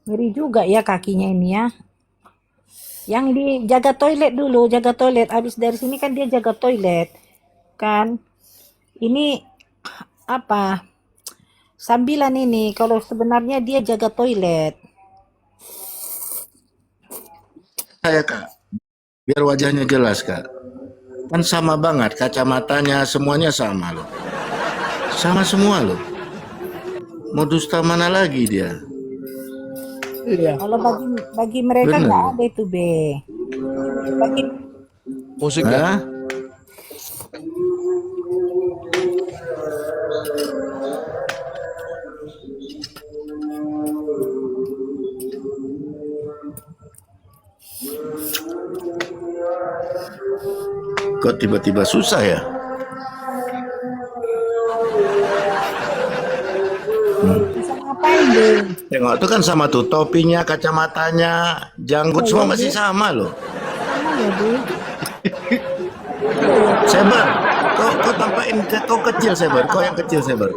Ngeri juga ya kakinya ini ya. Yang dijaga toilet dulu, jaga toilet. Habis dari sini kan dia jaga toilet. Kan? Ini apa? Sambilan ini, kalau sebenarnya dia jaga toilet. Saya Kak, biar wajahnya jelas Kak. Kan sama banget, kacamatanya semuanya sama loh. Sama semua loh. Mau dusta mana lagi dia? Iya. Kalau bagi mereka Bener. nggak ada itu, B. Bagi Musik ya? Hah? Kok tiba-tiba susah ya? bisa ngapain, B? Tengok tuh kan sama tuh topinya, kacamatanya, janggut semua masih sama loh. Sama ya, B. Sebar, kau tampakin kau kecil Sebar, kau yang kecil Sebar.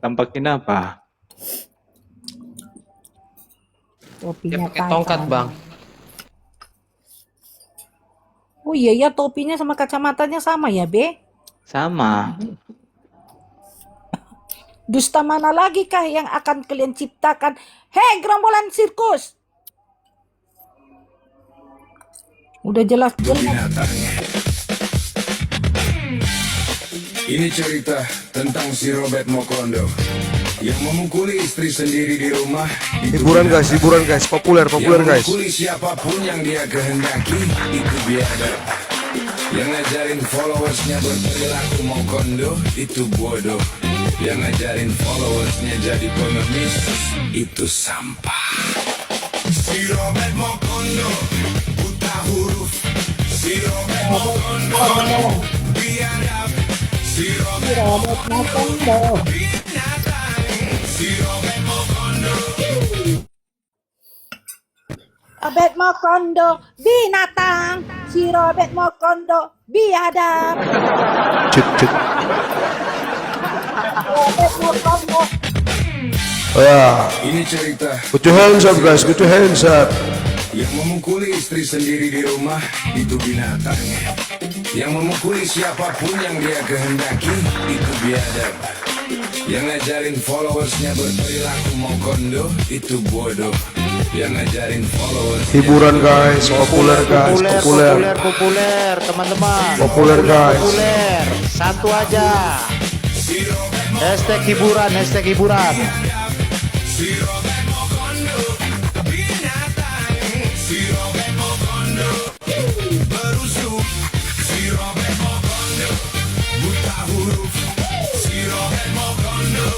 Tampakin apa? Dia Topinya pakai tongkat, Bang. Oh iya ya, topinya sama kacamatanya sama ya, B? Sama. Dusta mana lagi kah yang akan kalian ciptakan? Hei, gerombolan sirkus! Udah jelas-jelas. Ini cerita tentang si Robert Mokondo yang memukuli istri sendiri di rumah. Hiburan guys, populer Yang guys. memukuli siapapun yang dia kehendaki, itu biadab. Yang ngajarin followersnya berperilaku mau kondo, itu bodoh. Yang ngajarin followersnya jadi pengemis, itu sampah. Si Robert mau kondo, buta huruf. Si Robert mau kondo, biadab. Si Robert mau kondo, binatang. Si Robert mau kondo. Robert Mokondo binatang, si Robert Mokondo biadab. Cek cek. Robert Mokondo. Ya, Ini cerita put your hands up guys, put your hands up. yang memukuli istri sendiri di rumah itu binatang. Yang memukuli siapapun yang dia kehendaki itu biadab. Yang ngajarin followersnya berperilaku mau kondo itu bodoh. Yang ngajarin followers Hiburan guys, populer guys, populer. populer, teman-teman. Populer, guys. Populer. Satu aja. Hashtag hiburan, hashtag hiburan. si Robert mau kondo, binatang. Si Robert mau kondo, berusuk. Si Robert mau kondo, buta huruf. Si Robert mau kondo,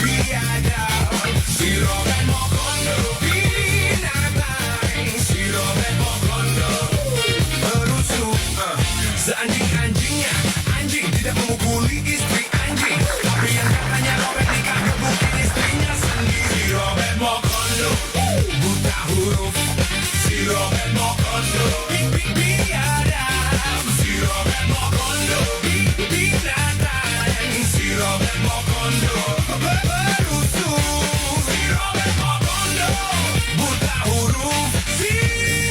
biadab. Si Robert mau kondo, binatang. Si Robert mau kondo, berusuk. Seanjing-anjingnya, anjing tidak memukuli istri anjing. Tapi yang katanya Robert nikah gebukin istrinya sendiri. Si Robert mau kondo, buta huruf. Si Robert mau kondo, biadab. Si Robert mau kondo, binatang. Si Robert mau kondo, berusuk. Si Robert mau kondo, buta huruf. Si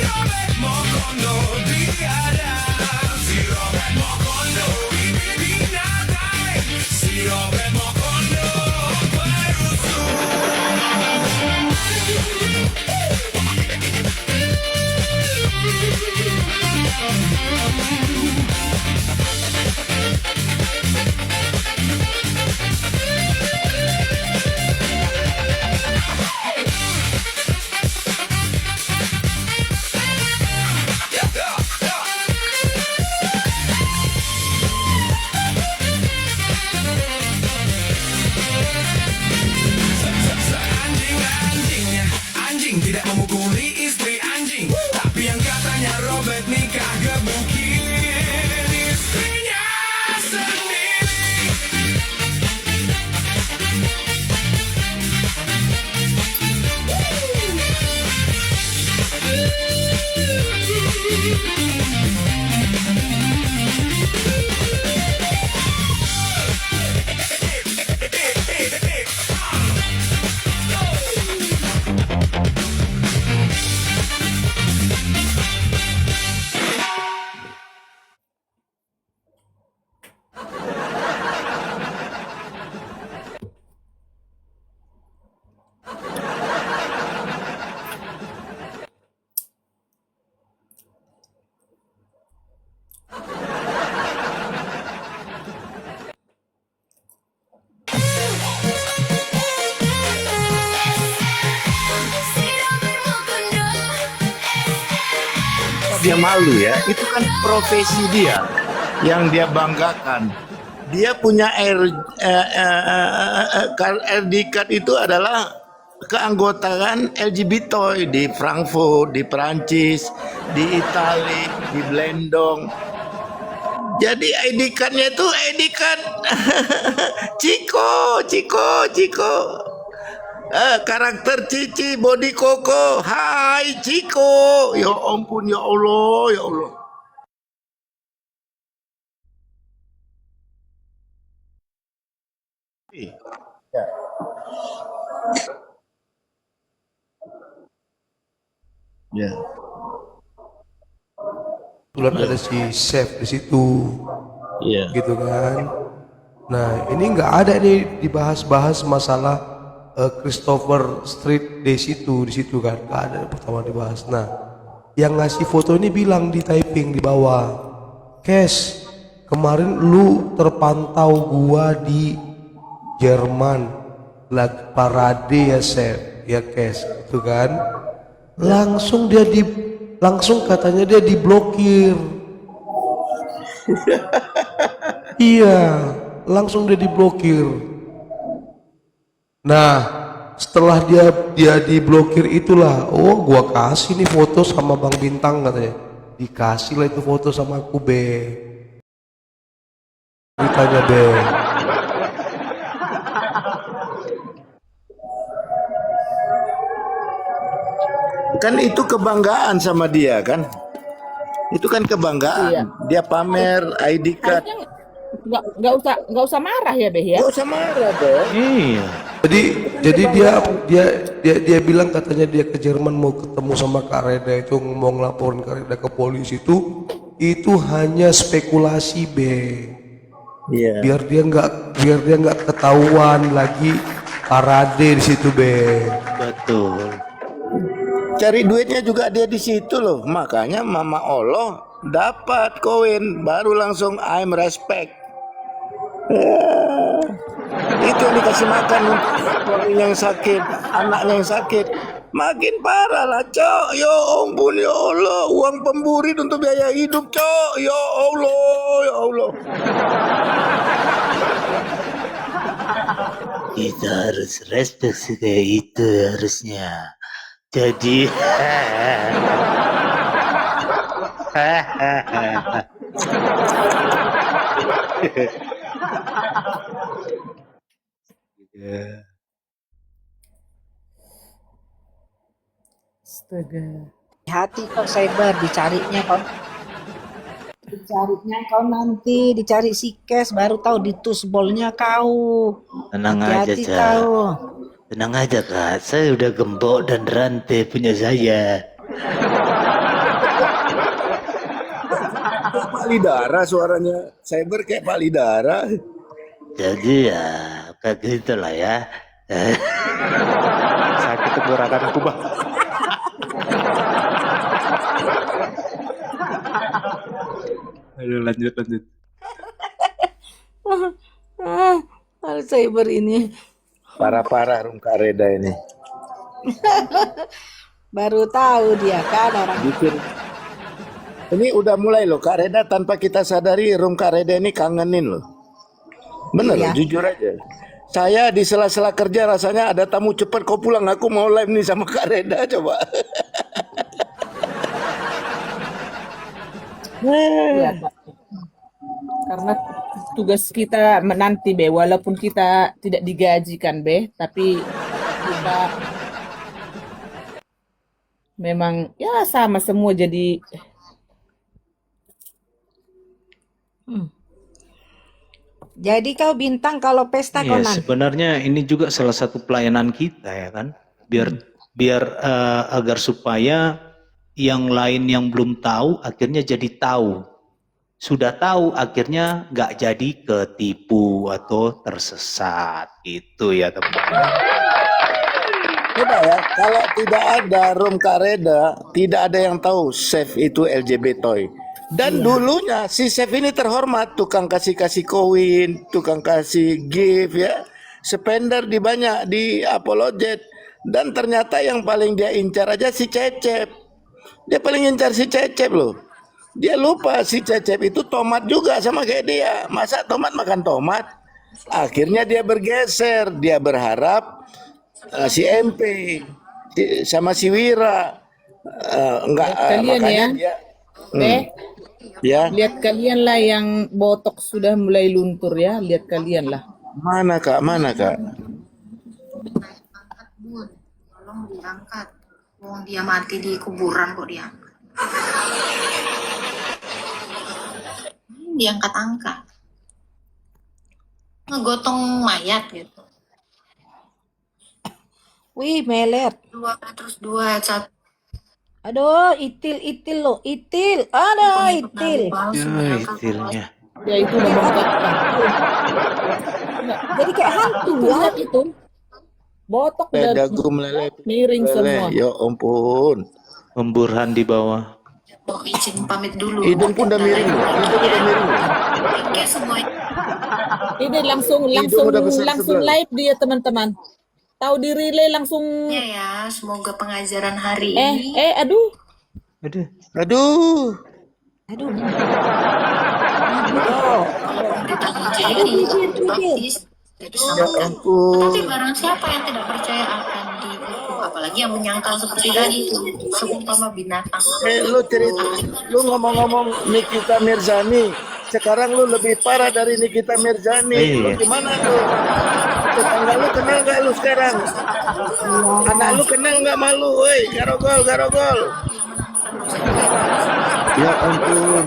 Robert mau kondo, biadab. Si Robert mau kondo, binatang. Si Robert mau kondo, berusuk. Anjing-anjingnya, anjing tidak memukuli istri anjing. Tapi yang katanya Robert nikah gebukin istrinya sendiri. Dia malu ya, itu kan profesi dia yang dia banggakan. Dia punya RD card itu adalah keanggotaan LGBT di Frankfurt, di Perancis, di Italia, di Blendong. Jadi ID card-nya itu ID card Ciko. Karakter Cici body Koko. Hai Ciko. Ya ampun, ya Allah, ya Allah. Ya. Ya. Kebetulan ada si Chef di situ, Iya. gitu kan. Nah, ini nggak ada nih dibahas-bahas masalah Christopher Street di situ kan, nggak ada pertama dibahas. Nah, yang ngasih foto ini bilang di typing di bawah, Kes, kemarin lu terpantau gua di Jerman lagi parade ya Chef, ya Kes, itu kan. Langsung katanya dia diblokir. Iya, langsung dia diblokir. Nah, setelah dia diblokir itulah, oh gua kasih nih foto sama Bang Bintang katanya. Dikasih lah itu foto sama aku, Be. Ditanya, Be. Kan itu kebanggaan sama dia kan? Itu kan kebanggaan. Iya. Dia pamer ID card. Harusnya nggak usah marah ya, Beh ya. Gak usah marah, Beh. Iya. Jadi dia bilang katanya dia ke Jerman mau ketemu sama Kak Reda itu, mau ngelaporin Kak Reda ke polisi itu hanya spekulasi, Be. Iya. Biar dia nggak ketahuan lagi parade di situ, Be. Betul. Cari duitnya juga dia di situ loh. Makanya Mama Allah dapat koin, baru langsung I'm respect. Itu yang dikasih makan untuk suaminya yang sakit, anaknya yang sakit. Makin parah lah, Cok. Ya ampun, ya Allah. Uang pemburi untuk biaya hidup, Cok. Ya Allah, ya Allah. Kita harus respect sih kayak itu harusnya. Jadi Astaga. Hati kau cyber, dicarinya kau nanti, dicari si cash baru tahu ditusbolnya kau. tenang aja, Hati-hati Cak. kau. Tenang aja, Kak. Saya udah gembok dan rantai punya saya. Pak Lidara suaranya. Cyber kayak Pak Lidara. Jadi ya kayak gitu lah ya. Sakit tenggorokan aku, Bang. Aduh, lanjut. Harus cyber ini. Parah-parah Rum Kak Reda ini. Baru tahu dia kan orang. Bikin. Ini udah mulai loh Kak Reda, tanpa kita sadari Rum Kak Reda ini kangenin loh. Bener Iya. loh, jujur aja. Saya di sela-sela kerja rasanya ada tamu, cepet kau pulang, aku mau live nih sama Kak Reda, coba. Iya, Pak. Karena tugas kita menanti, Be, walaupun kita tidak digaji kan, Be, tapi kita memang ya sama semua jadi Jadi kau Bintang kalau pesta kau Iya, nanti. sebenarnya ini juga salah satu pelayanan kita ya kan. Biar agar supaya yang lain yang belum tahu akhirnya jadi tahu. Sudah tahu akhirnya nggak jadi ketipu atau tersesat gitu ya teman-teman. Coba ya, kalau tidak ada Rum Kak Reda, tidak ada yang tahu Chef itu LGBT. Dan dulunya si Chef ini terhormat, tukang kasih koin, tukang kasih gift ya, spender di banyak di Apologet. Dan ternyata yang paling dia incar aja si Cecep. Dia paling incar si Cecep loh. Dia lupa si Cecep itu tomat juga sama kayak dia. Masa tomat makan tomat? Akhirnya dia bergeser, dia berharap si MP sama si Wira enggak kalian makanya ya, dia Be, ya. lihat kalian lah yang botok sudah mulai luntur ya, lihat kalian lah. Mana Kak? Tolong diangkat. Wong dia mati di kuburan kok diangkat. Diangkat-angkat. Ngegotong mayat gitu. Wih, melet. 2 terus 2 1. Aduh, itil lo, itil. Ada itil. Ya, itilnya. Ya itu udah botak. Jadi kayak hantu Tuh, ya. lihat itu. Botok udah Dagu meleleh. miring semua. Ya ampun. Pemburuan di bawah. Oh, izin pamit dulu. Hidung pun udah miring. Kayak semua. Ini langsung udah besar sebelah. live dia teman-teman. Tahu di relay langsung. Ya, semoga pengajaran hari ini. Aduh. Aduh. Aduh. Aduh. kalau pemerintah jadi praktis itu Ya ampun. tapi barang siapa yang tidak percaya akan dihukum, apalagi yang menyangkal seperti tadi itu seumpama binatang. Lu cerita, lu ngomong-ngomong Nikita Mirzani, sekarang lu lebih parah dari Nikita Mirzani. Lu Iya. gimana tuh? Tetangga lu kenal nggak lu sekarang? Anak lu kenal nggak malu? Woi, garogol, garogol. Ya ampun.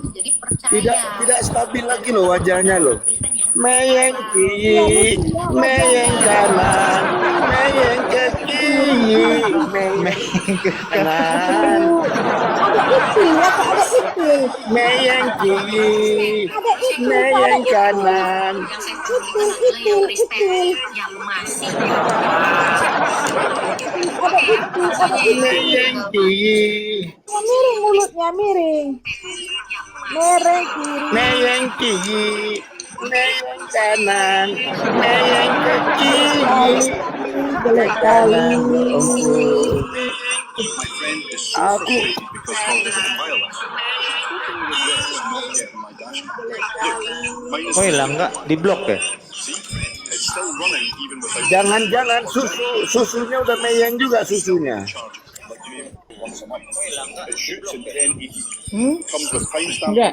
Jadi percaya. Tidak stabil lagi loh wajahnya loh. Meyeng kiri, meyeng kanan, meyeng ke kiri, meyeng ke kanan, Ada ipil ya, Kak, ada ipil. meyeng kiri, meyeng kanan. Yang saya perhatikan adalah yang respect, yang masih Ada ipil, ada ipil. Meyeng kiri, Ya, miring mulutnya, miring. Mereng kiri. meyeng kiri, meyeng kanan, meyeng ke kiri, Jelek kali. ampun. Aku Oh hilang nggak? Di blok ya? jangan-jangan susunya udah meyeng juga susunya. Enggak.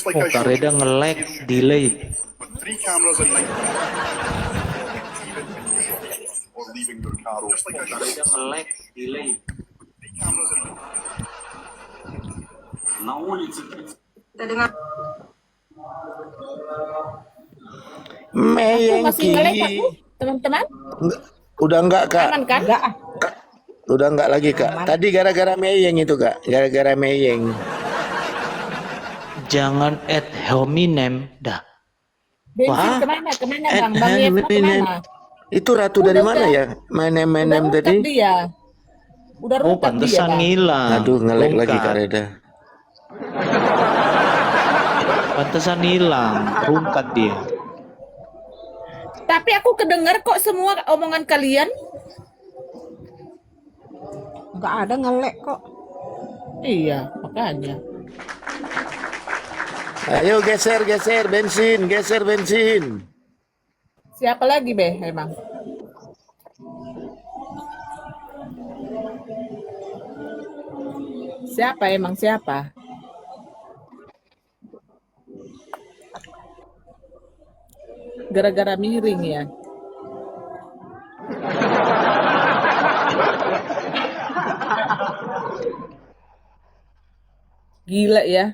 Oh, Kareda nge-lag, delay. Kareda nge-lag, delay. kita dengar Meyeng Masih nge-lag kiri. aku, teman-teman? Udah enggak kak? Aman kan? Enggak. Udah enggak lagi kak. Tadi gara-gara meyeng itu kak. Gara-gara meyeng. Jangan add hominem dah. Bensin Wah. kemana? Kemana bang? Bang Yevno kemana? Itu ratu dari mana ya? Menem Udah tadi. rungkat dia. Udah Oh, rungkat dia pantesan bang. ngilang. Aduh ngelek lagi Rungkat. Kak Reda. Pantesan hilang, rungkat dia. Tapi aku kedengar kok semua omongan kalian. Nggak ada ngelek kok. Iya, makanya. Ayo geser bensin, geser bensin. Siapa lagi be emang? Siapa emang siapa? Gara-gara miring ya. Gila ya.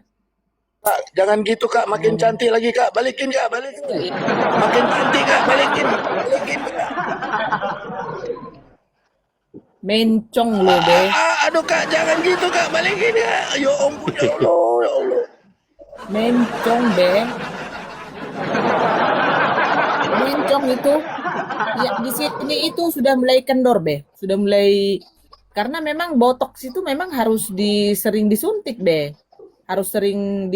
Kak, jangan gitu kak, makin cantik lagi kak. Balikin kak, balikin. Makin cantik kak, balikin. Balikin kak. Mencong lo be. Aduh kak, jangan gitu kak, balikin kak. Ya ampun ya Allah, ya Allah. Mencong be. Mencong itu ya di sini itu sudah mulai kendor be. Sudah mulai karena memang botox itu memang harus sering disuntik be. Harus sering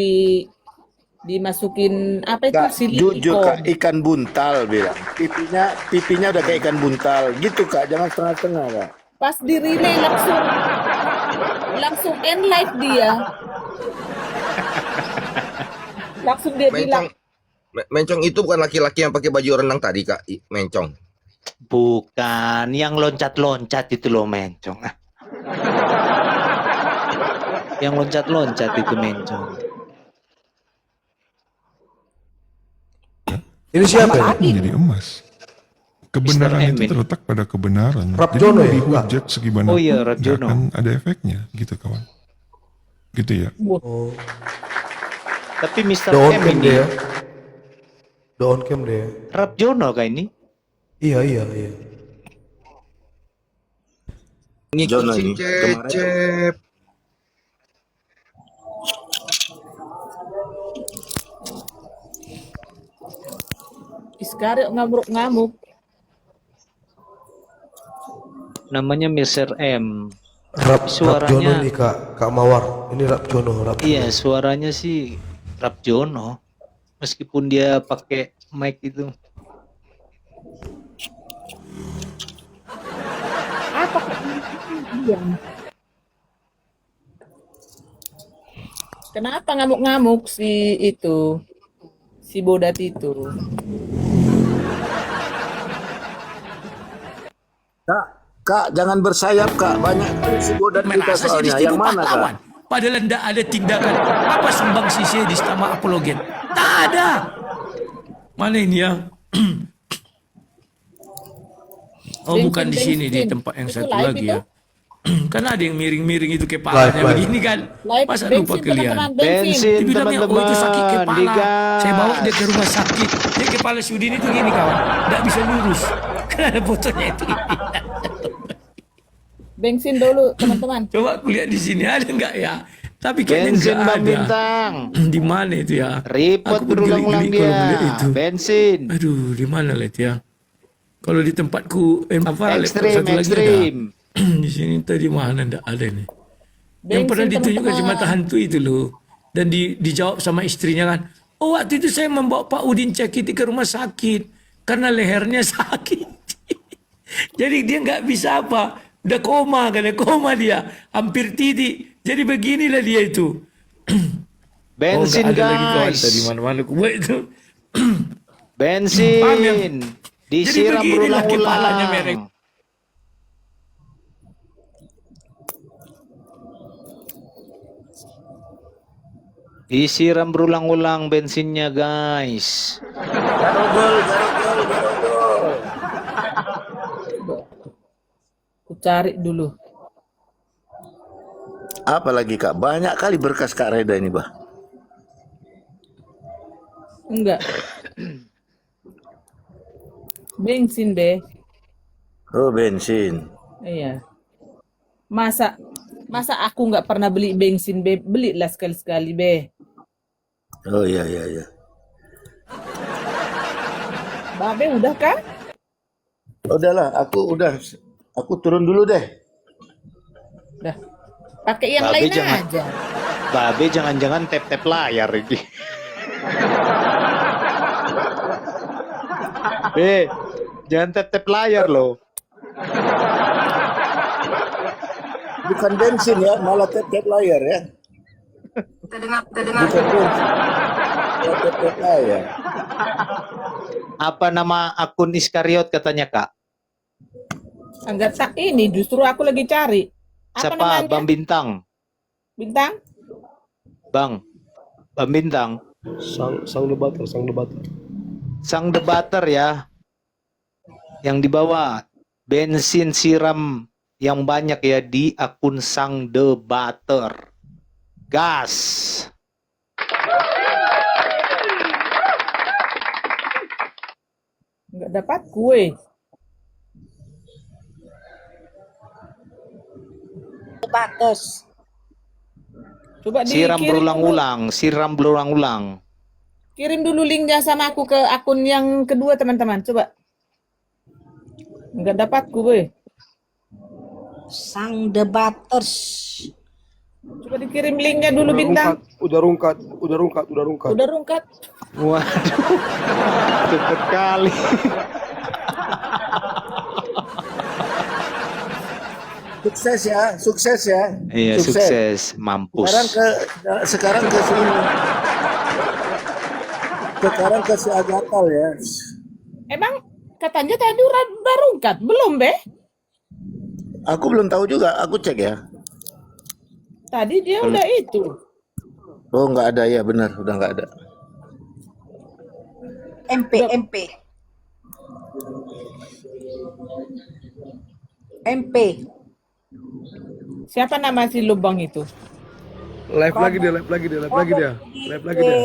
dimasukin apa itu Kak, jujur kak, silikon. ikan buntal bilang. Pipinya udah kayak ikan buntal. Gitu kak, jangan setengah-setengah kak. Pas di relay langsung end live dia. Langsung dia bilang, Mencong itu bukan laki-laki yang pakai baju renang tadi kak, Mencong. Bukan, yang loncat-loncat itu loh mencong. Yang loncat-loncat itu mencong. Ini siapa ya? Menjadi emas. Kebenaran Mr. itu Emin. terletak pada kebenaran. Rap Jadi Jono mau ya? dihujat segimana Oh iya, pun, Rap nggak Jono. akan ada efeknya, gitu kawan. Gitu ya. Oh, Tapi Mr. the on M cam ini, deh ya. The on cam deh ya. Rap Jono kah ini? Iya. Jono ini. Cecep. Iskarek ngamuk-ngamuk. Namanya Mr. M. Rap Jono Suaranya, nih Kak Mawar. Ini Rap Jono, Rap iya Jono. suaranya sih Rap Jono. Meskipun dia pakai mic itu. Apa kok Iya. Kenapa ngamuk-ngamuk si itu, si Bodat itu? Kak, jangan bersayap kak. Banyak si bodan kita Merasa soalnya. jadi Yang mana pahlawan. kak? Padahal tidak ada tindakan apa sumbang sisi di sama apologet. Tak ada. Mana ini ya? Oh bukan di sini, di tempat yang Itu satu live lagi itu? ya. Kan ada yang miring-miring itu kepalanya Live. begini kan. Live Masa bensin, lupa kalian? teman-teman, bensin. Bensin Dibilangnya, oh itu sakit teman-teman, kepala. digas. Saya bawa dia ke rumah sakit. Dia kepala si Udin itu gini kawan. Tidak bisa lurus. Kan ada fotonya itu. Bensin dulu, teman-teman. Coba aku lihat di sini ada nggak ya? Tapi kayaknya Bensin nggak Bang ada. Bintang. Di mana itu ya? Repot Aku pun berulang-ulang geli-geli kalau dia. melihat itu. Bensin. Aduh, di mana lah itu ya? Kalau di tempatku, apa? laptop Ekstrim, satu lagi ekstrim. ada. Di sini tadi mana ndak ada nih. Yang Bensin, pernah ditunjukkan si teman-teman. mata hantu itu loh. Dan dijawab sama istrinya kan. Oh waktu itu saya membawa Pak Udin Cakiti ke rumah sakit. Karena lehernya sakit. Jadi dia nggak bisa apa. Udah koma kan, koma dia. Hampir titik. Jadi beginilah dia itu. Bensin oh, nggak ada lagi kawan guys. tadi mana-mana ku buat itu. Bensin. Paham ya? Disiram Jadi beginilah kepalanya berulang-ulang. merek. Disiram berulang-ulang bensinnya guys. Aku cari dulu. Apa lagi kak? Banyak kali berkas Kak Reda ini bah. Enggak. Bensin, Be. Oh bensin. Iya. Masa aku nggak pernah beli bensin, Be? Belilah sekali-sekali, Be. Oh iya iya iya. Babe udah kan? Udahlah, aku turun dulu deh. Udah. Pakai yang Babe lain jangan. aja. Babe jangan-jangan tap-tap layar ini. Jangan tap-tap layar loh. Bukan bensin ya, malah tap-tap layar ya. Terdengar. Bukan bensin. Ya, tap-tap layar. Apa nama akun Iskariot katanya kak? Enggak tak ini, justru aku lagi cari. Apa Siapa? namanya? Bang Bintang. Bintang? Bang Bintang. Sang debater. Sang debater ya. Yang dibawa bensin siram yang banyak ya di akun Sang Debater. Gas. Enggak dapat kue. Bagus. Coba Siram dikirim berulang-ulang. Kirim dulu linknya sama aku ke akun yang kedua, teman-teman. Coba. Enggak dapat kue. Sang debaters. Coba dikirim linknya dulu, Bintang. Udah rungkat. Udah rungkat. Waduh, cepet kali. Sukses ya. Iya, sukses. Mampus. Sekarang ke sini. Sekarang ke si Agatal ya. Emang katanya tadi udah rungkat, belum, Be? Aku belum tahu juga, aku cek ya. Tadi dia udah itu. Oh nggak ada ya, benar, udah nggak ada. MP. Siapa nama si lubang itu? Live lagi dia.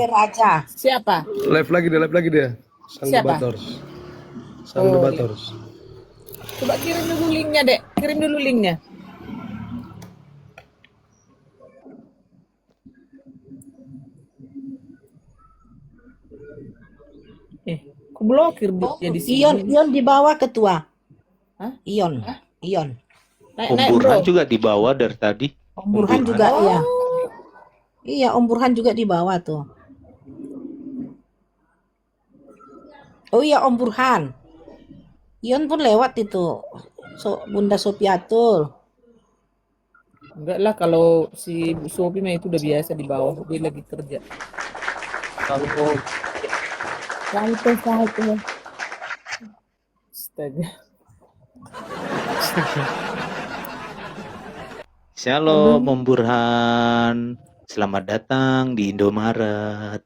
Raja. Siapa? Live lagi dia. Sang Siapa? debaters. Coba kirim dulu linknya, Dek. Kirim dulu linknya. Aku blokir dia di sini. Ion di bawah ketua. Hah? Ion. Naik, Burhan bro. juga dibawa dari tadi. Om Burhan juga iya. Iya, Om Burhan juga di bawah tuh. Oh iya, Om Burhan. Ion pun lewat itu. Bunda Sopiatul. Enggak lah, kalau si Bu Sopi mah itu udah biasa di bawah, dia lagi kerja. Kalau Salto. Astaga. Shalom Om Burhan. Selamat datang di Indomaret.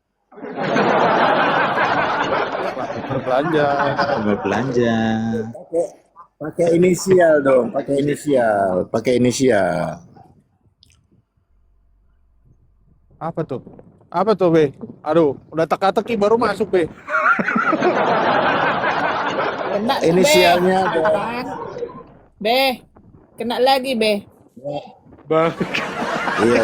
Berbelanja. Berbelanja. Pakai inisial dong, pakai inisial. apa tuh? Apa tuh, Be? Aduh, udah teka-teki baru masuk, Be. Kena tuh, Inisialnya Be. dong. Apaan? Be, kena lagi, Be. Bang. Iya.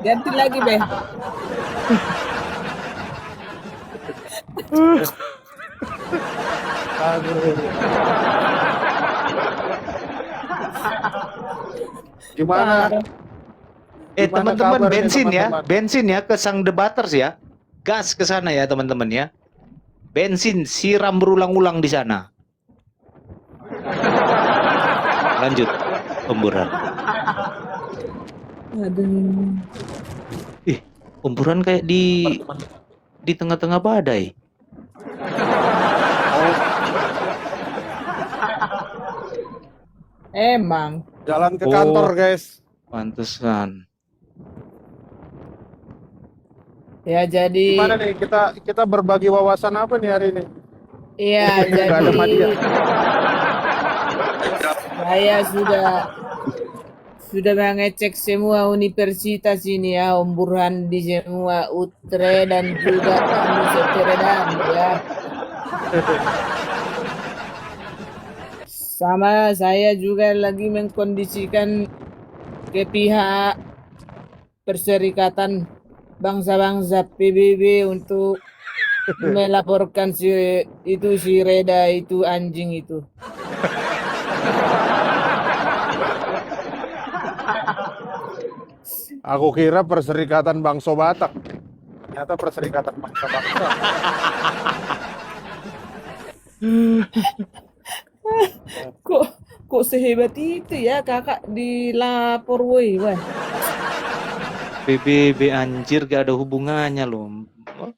Ganti lagi, Be. Aduh. Gimana? Gimana Teman-teman, kabar nih, bensin ya, teman-teman? bensin ya ke Sang Debaters ya, gas ke sana ya teman-teman ya, bensin siram berulang-ulang di sana. Lanjut, Om Burhan. Aduh. Om Burhan kayak di tengah-tengah badai. Emang. Jalan ke kantor, guys. Pantesan. Ya jadi. Gimana nih kita berbagi wawasan apa nih hari ini? Iya, Nggak ada jadi Madia. saya sudah mengecek semua universitas ini ya, Om Burhan di semua UTRE dan juga Amsterdam ya. Sama saya juga lagi mengkondisikan ke pihak Perserikatan Bangsa-Bangsa PBB untuk melaporkan si Reda itu anjing itu. Aku kira Perserikatan Bangsa Batak. Ternyata Perserikatan Bangsa-Bangsa. Kok sehebat itu ya kakak dilapor woi. PBB anjir gak ada hubungannya loh.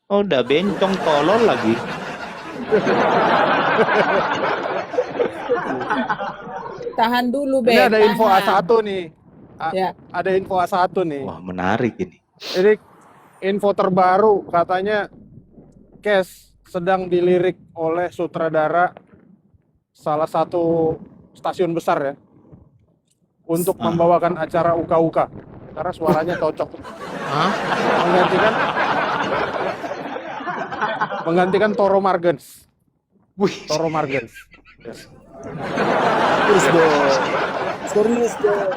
Oh, udah bencong tolol lagi. Tahan dulu, Be. Ini ada info tahan. A1 nih. Ya. Ada info A1 nih. Wah, menarik ini. Jadi info terbaru katanya Cash sedang dilirik oleh sutradara salah satu stasiun besar ya untuk membawakan acara uka-uka karena suaranya cocok. Menggantikan Toro Margens. Toro Margens. Yes. Serius dong.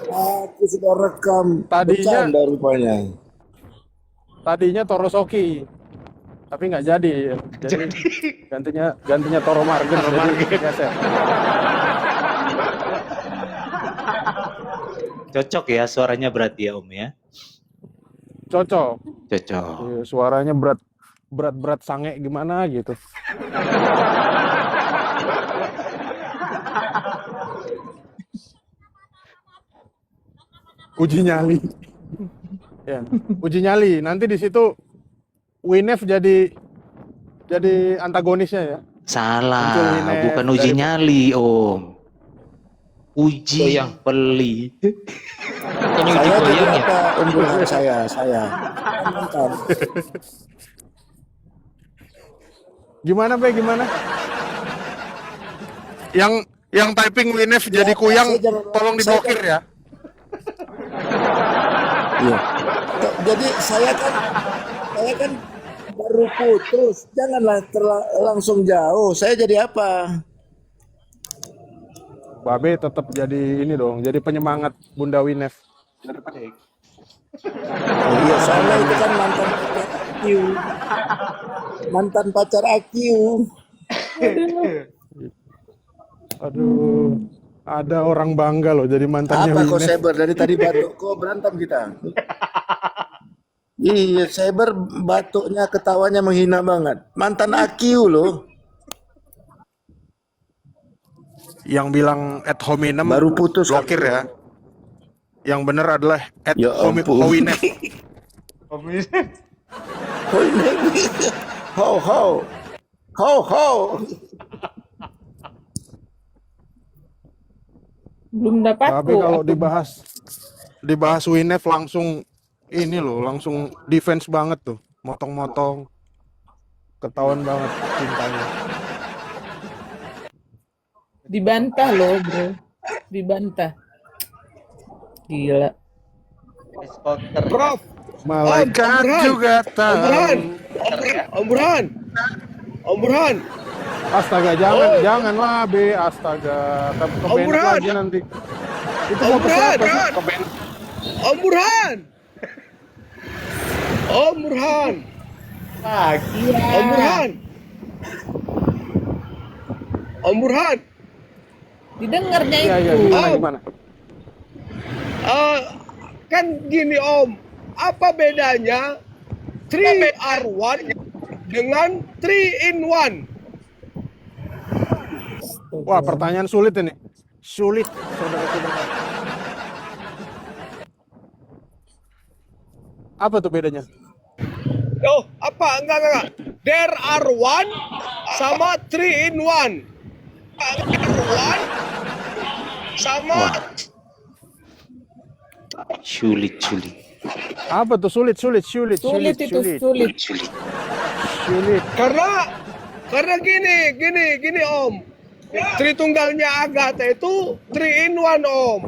Aku sudah rekam. Tadinya Bercanda rupanya. Tadinya Toro Soki. Tapi nggak jadi. Jadi gantinya Toro Margens. Cocok ya suaranya berarti ya Om ya. Cocok. Cocok. Iya, suaranya berat sange gimana gitu. Uji nyali. Ya, uji nyali. Nanti di situ Winef jadi antagonisnya ya. Salah, Muncul Winef bukan uji dari- nyali Om. Uji beli. Ini uji Saya jadi goyang ya? apa umbulan saya. Mantan. Gimana Be, gimana? Yang typing Winef jadi kuyang, tolong diblokir ya. Iya. Jadi saya kan baru putus. Janganlah langsung jauh. Saya jadi apa? Babe tetap jadi ini dong, jadi penyemangat Bunda Winef. Iya, soalnya itu kan mantan pacar Akiu. Aduh, ada orang bangga loh jadi mantannya Apa kok Winef. Saber dari tadi batuk? Kok berantem kita? Iya, Saber batuknya ketawanya menghina banget. Mantan Akiu loh. Yang bilang ad hominem Baru putus. blokir ya. Yang benar adalah ad Ya ampun. hominem. Ho ho. Ho ho. Belum dapat Tapi kalau dibahas Winef langsung ini loh, langsung defense banget tuh. Motong-motong. Ketahuan banget cintanya. dibantah loh, bro. Dibantah. Gila. Prof, Malaikat Burhan. juga tahu. Om Burhan. Om Burhan. Astaga, janganlah B, astaga. Ke band Burhan. lagi nanti. Itu Om mau ke siapa Burhan. sih? Ke band. Om Burhan. Om Burhan. Om Burhan. Om Burhan. Didengarnya Iya, iya, itu. gimana, gimana? Kan gini Om, apa bedanya 3R1 dengan 3-in-1? Wah, pertanyaan sulit ini. Sulit, saudara-saudara. Apa tuh bedanya? Oh, apa? Enggak. There are one sama 3-in-1. One sama Sulit. Apa tuh sulit. Sulit itu, sulit. Karena gini Om. Tritunggalnya Agatha itu 3-in-1 Om.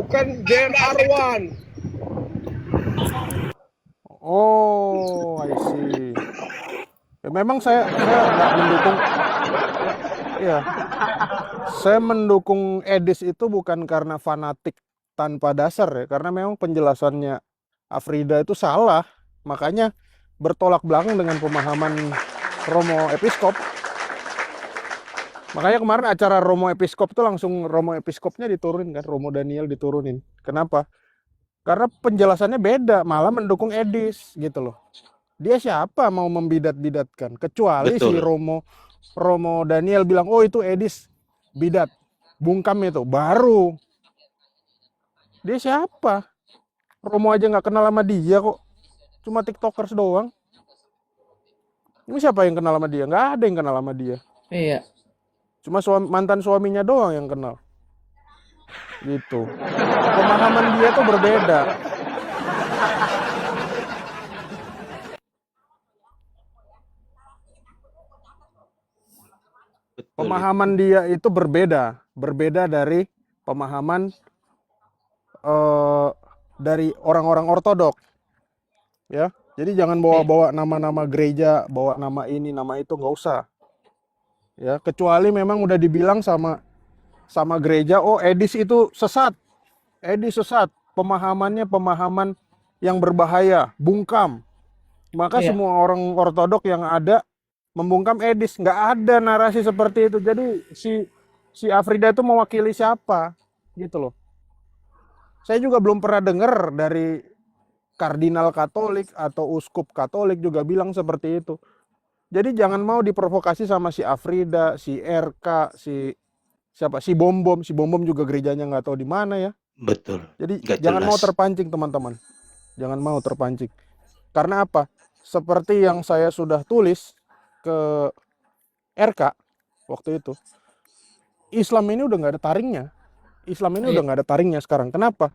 Bukan there are one. Oh, I see. Ya, memang saya nggak mendukung. Iya. Saya mendukung Edis itu bukan karena fanatik tanpa dasar ya, karena memang penjelasannya Afrida itu salah. Makanya bertolak belakang dengan pemahaman Romo Episkop. Makanya kemarin acara Romo Episkop itu langsung Romo Episkopnya diturunin kan, Romo Daniel diturunin. Kenapa? Karena penjelasannya beda, malah mendukung Edis gitu loh. Dia siapa mau membidat-bidatkan? Kecuali Betul. si Romo Daniel bilang, oh itu Edis bidat, bungkam itu, baru. Dia siapa? Romo aja nggak kenal sama dia kok. Cuma tiktokers doang. Ini siapa yang kenal sama dia? Nggak ada yang kenal sama dia. Iya. Cuma mantan suaminya doang yang kenal. Gitu. Pemahaman dia tuh berbeda. Pemahaman dia itu berbeda dari pemahaman dari orang-orang ortodok. Ya, jadi jangan bawa-bawa nama-nama gereja, bawa nama ini, nama itu, nggak usah. Ya, kecuali memang udah dibilang sama gereja, oh Edis itu sesat. Edis sesat, pemahamannya pemahaman yang berbahaya, bungkam. Maka Iya. semua orang ortodok yang ada membungkam Edis. Nggak ada narasi seperti itu. Jadi si Afrida itu mewakili siapa? Gitu loh. Saya juga belum pernah dengar dari kardinal Katolik atau uskup Katolik juga bilang seperti itu. Jadi jangan mau diprovokasi sama si Afrida, si RK, si Bom Bom. Si Bom Bom juga gerejanya nggak tahu di mana ya. Betul. Jadi Nggak jangan mau jelas. terpancing teman-teman. Jangan mau terpancing. Karena apa? Seperti yang saya sudah tulis ke RK waktu itu. Islam ini udah nggak ada taringnya. Islam ini udah nggak ada taringnya sekarang. Kenapa?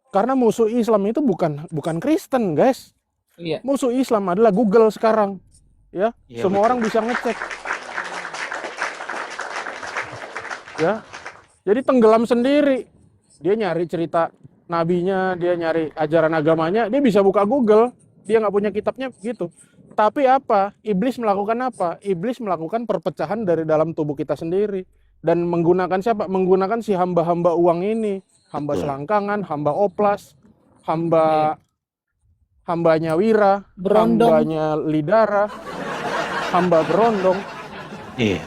Karena musuh Islam itu bukan Kristen, guys. Iya. Musuh Islam adalah Google sekarang. Ya, Iya, semua betul. orang bisa ngecek. Ya. Jadi tenggelam sendiri. Dia nyari cerita nabinya, dia nyari ajaran agamanya, dia bisa buka Google. Dia nggak punya kitabnya gitu. Tapi apa? Iblis melakukan apa? Iblis melakukan perpecahan dari dalam tubuh kita sendiri. Dan menggunakan siapa? Menggunakan si hamba-hamba uang ini. Hamba Betul. selangkangan, hamba oplas, hambanya Wira, Berondong. hambanya Lidara, hamba berondong. Iya.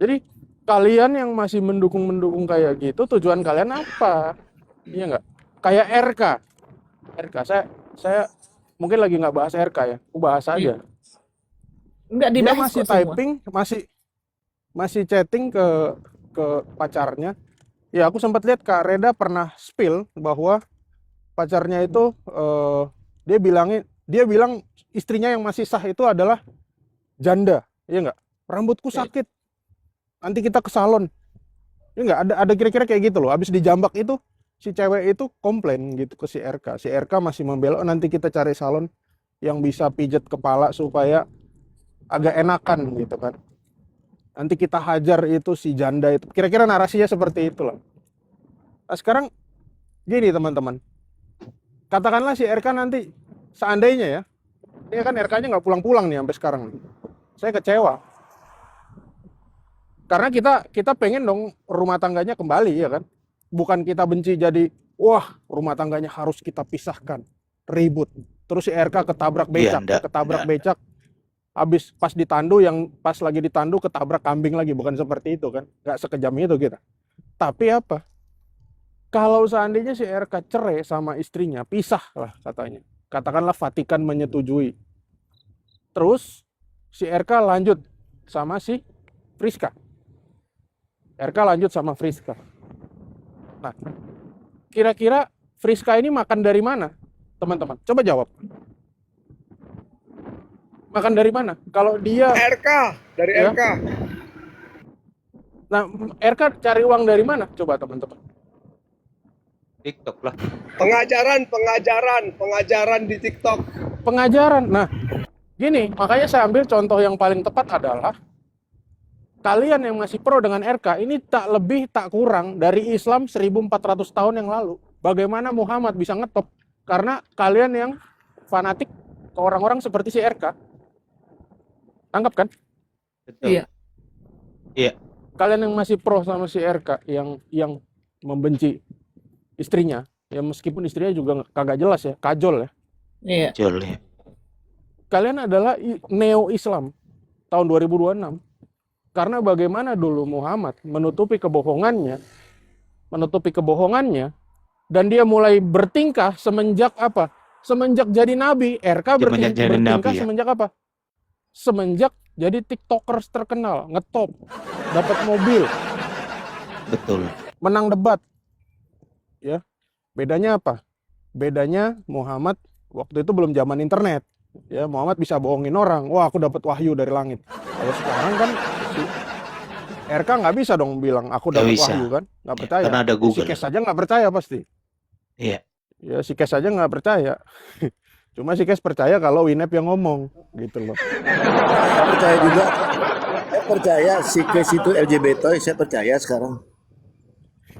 Jadi kalian yang masih mendukung kayak gitu, tujuan kalian apa? Iya nggak? Kayak RK. Saya mungkin lagi nggak bahas RK ya, aku bahas aja. Enggak Dia dibahas masih kok semua. typing, masih chatting ke pacarnya. Ya aku sempat lihat Kak Reda pernah spill bahwa pacarnya itu dia bilang istrinya yang masih sah itu adalah janda, ya nggak? Rambutku sakit, nanti kita ke salon. Ya nggak, ada kira-kira kayak gitu loh. Habis dijambak itu si cewek itu komplain gitu ke si RK. Si RK masih membela, "Oh, nanti kita cari salon yang bisa pijet kepala supaya agak enakan gitu kan. Nanti kita hajar itu si janda itu." Kira-kira narasinya seperti itulah. Nah sekarang gini teman-teman, katakanlah si RK nanti seandainya ya, ini kan RK-nya nggak pulang-pulang nih sampai sekarang. Saya kecewa. Karena kita pengen dong rumah tangganya kembali ya kan. Bukan kita benci jadi, wah rumah tangganya harus kita pisahkan, ribut. Terus si RK ketabrak becak, becak. Habis pas lagi ditandu ketabrak kambing lagi, bukan seperti itu kan. Nggak sekejam itu kita. Tapi apa? Kalau seandainya si RK cerai sama istrinya, pisah lah katanya. Katakanlah Vatikan menyetujui. Terus si RK lanjut sama si Friska. RK lanjut sama Friska. Nah, kira-kira Friska ini makan dari mana, teman-teman? Coba jawab. Makan dari mana? Kalau dia RK, dari ya. RK. Nah, RK cari uang dari mana? Coba teman-teman. TikTok lah. Pengajaran di TikTok. Pengajaran. Nah, gini, makanya saya ambil contoh yang paling tepat adalah kalian yang masih pro dengan RK ini tak lebih tak kurang dari Islam 1400 tahun yang lalu. Bagaimana Muhammad bisa ngetop? Karena kalian yang fanatik ke orang-orang seperti si RK. Anggap kan? Betul. Iya. Kalian yang masih pro sama si RK yang membenci istrinya, ya meskipun istrinya juga kagak jelas ya, kajol ya. Iya. Kajol ya. Kalian adalah neo Islam tahun 2026. Karena bagaimana dulu Muhammad menutupi kebohongannya, dan dia mulai bertingkah semenjak apa? Semenjak jadi nabi. RK bertingkah nabi, ya? Semenjak apa? Semenjak jadi tiktokers terkenal, ngetop, dapat mobil, betul, menang debat. Ya, bedanya apa? Bedanya Muhammad waktu itu belum zaman internet. Ya, Muhammad bisa bohongin orang. Wah, aku dapat wahyu dari langit. Kalau sekarang kan si RK nggak bisa dong bilang aku dapat wahyu kan? Nggak percaya. Karena ada Google. Si Kes aja nggak percaya pasti. Iya. Ya, si Kes aja nggak percaya. Cuma si Kes percaya kalau Winep yang ngomong, gitu loh. Saya percaya juga. Saya percaya si Kes itu LGBT, saya percaya sekarang.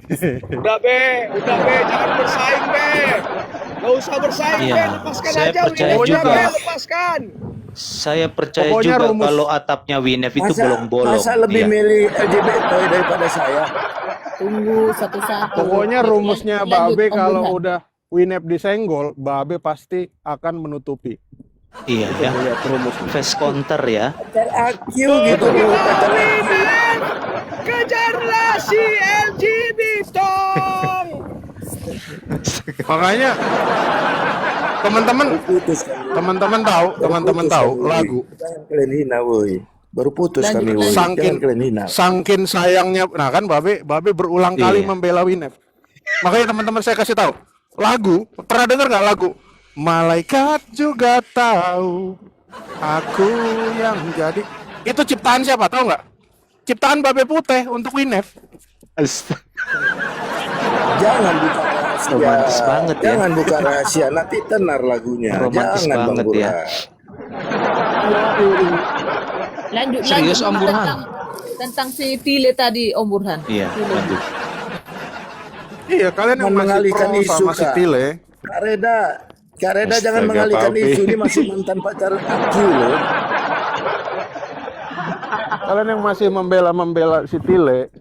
Udah be, jangan bersaing be. Gak usah bersaing be, lepaskan saya aja percaya Winef juga. be, lepaskan. Saya percaya Pokoknya juga rumus. kalau atapnya Winef itu bolong-bolong. Masa lebih Iya. milih LGBT daripada saya? Tunggu satu-satu. Pokoknya rumusnya Lanjut, Babe Om kalau Burhan. udah Winep disenggol, Babe pasti akan menutupi. Iya ya. Lihat rumus. Face counter ya. AQ gitu loh. Kejarlah si LGBT. Makanya teman-teman tahu lagu. Jangan kalian hina woi. Baru putus Lanjut, kami woi. lanjut. Jangan kalian hina. Sangkin sayangnya, nah kan Babe berulang kali membela Winep. Makanya teman-teman saya kasih tahu, lagu pernah dengar nggak lagu? Malaikat juga tahu aku yang jadi. Itu ciptaan siapa? Tahu nggak? Ciptaan Babe Putih untuk Winep. Jangan buka rahasia. Romantis banget ya. Jangan buka rahasia. Nanti tenar lagunya. Romantis Jangan banget Bang ya. Burhan. Lanjut Serius, Om Burhan? Tentang si Tile tadi, Om Burhan. Iya, lanjut. Iya, kalian yang masih Mengalihkan pro isu sama si Kak. Tile. Kak Reda jangan Astaga, mengalihkan Papi. isu. Ini masih mantan pacar aku loh. Kalian yang masih membela si Tile,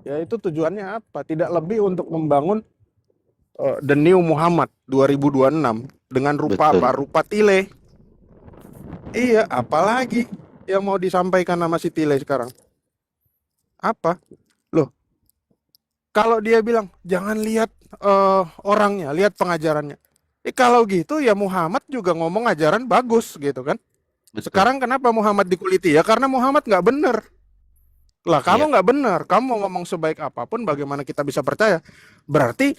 ya itu tujuannya apa? Tidak lebih untuk membangun the new Muhammad 2026 dengan rupa Betul. apa? Rupa Tile. Iya, apalagi yang mau disampaikan sama si Tile sekarang? Apa? Loh, kalau dia bilang jangan lihat orangnya, lihat pengajarannya. Kalau gitu ya Muhammad juga ngomong ajaran bagus gitu kan. Betul. Sekarang kenapa Muhammad dikuliti? Ya karena Muhammad nggak bener. Lah kamu nggak benar. Kamu mau ngomong sebaik apapun, bagaimana kita bisa percaya? Berarti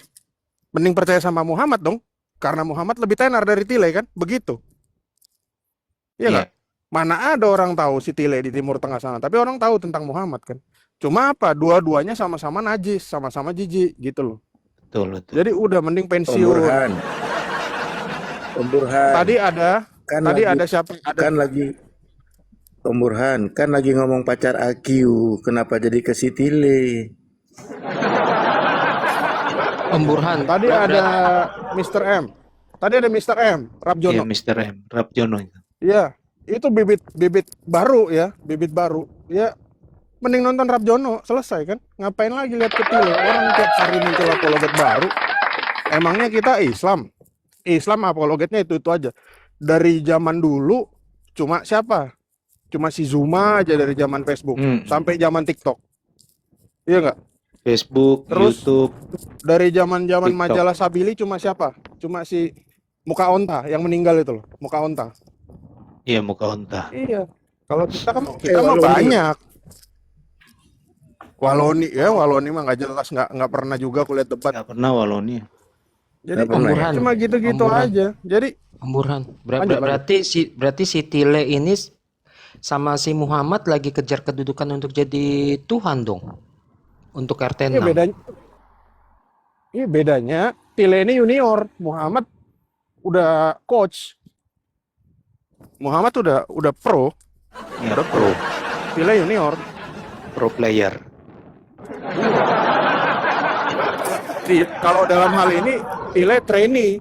mending percaya sama Muhammad dong. Karena Muhammad lebih tenar dari Tile kan? Begitu. Iya nggak? Mana ada orang tahu si Tile di Timur Tengah sana. Tapi orang tahu tentang Muhammad kan. Cuma apa? Dua-duanya sama-sama najis, sama-sama jijik gitu loh. Betul. Jadi udah mending pensiun. Om Burhan. Tadi ada siapa? Kan lagi Om Burhan, kan lagi ngomong pacar Akiu, kenapa jadi ke si Tile? Om Burhan. Tadi ada Mr. M. Rabjono. Iya, Mr. M. Rabjono itu. Iya, itu bibit baru ya, bibit baru. Ya, mending nonton Rabjono, selesai kan? Ngapain lagi lihat ke Tile? Orang tiap hari muncul apologet baru. Emangnya kita Islam? Islam apologetnya itu aja. Dari zaman dulu cuma siapa? Cuma si Zuma aja dari zaman Facebook sampai zaman TikTok. Iya nggak? Facebook, terus, YouTube. Dari zaman majalah Sabili cuma siapa? Cuma si Muka Onta yang meninggal itu loh, Muka Onta. Iya, Muka Onta. Iya. Kalau kita mah banyak. Waloni mah nggak jelas, nggak pernah juga kulihat debat. Nggak pernah Waloni. Jadi cuma gitu-gitu aja. Jadi Om Burhan, berarti si Tile ini sama si Muhammad lagi kejar kedudukan untuk jadi Tuhan dong. Untuk RT 6. Bedanya Tile ini junior, Muhammad udah coach. Muhammad udah pro. Ya, udah pro. Tile junior, pro player. Kalau dalam hal ini Tile trainee.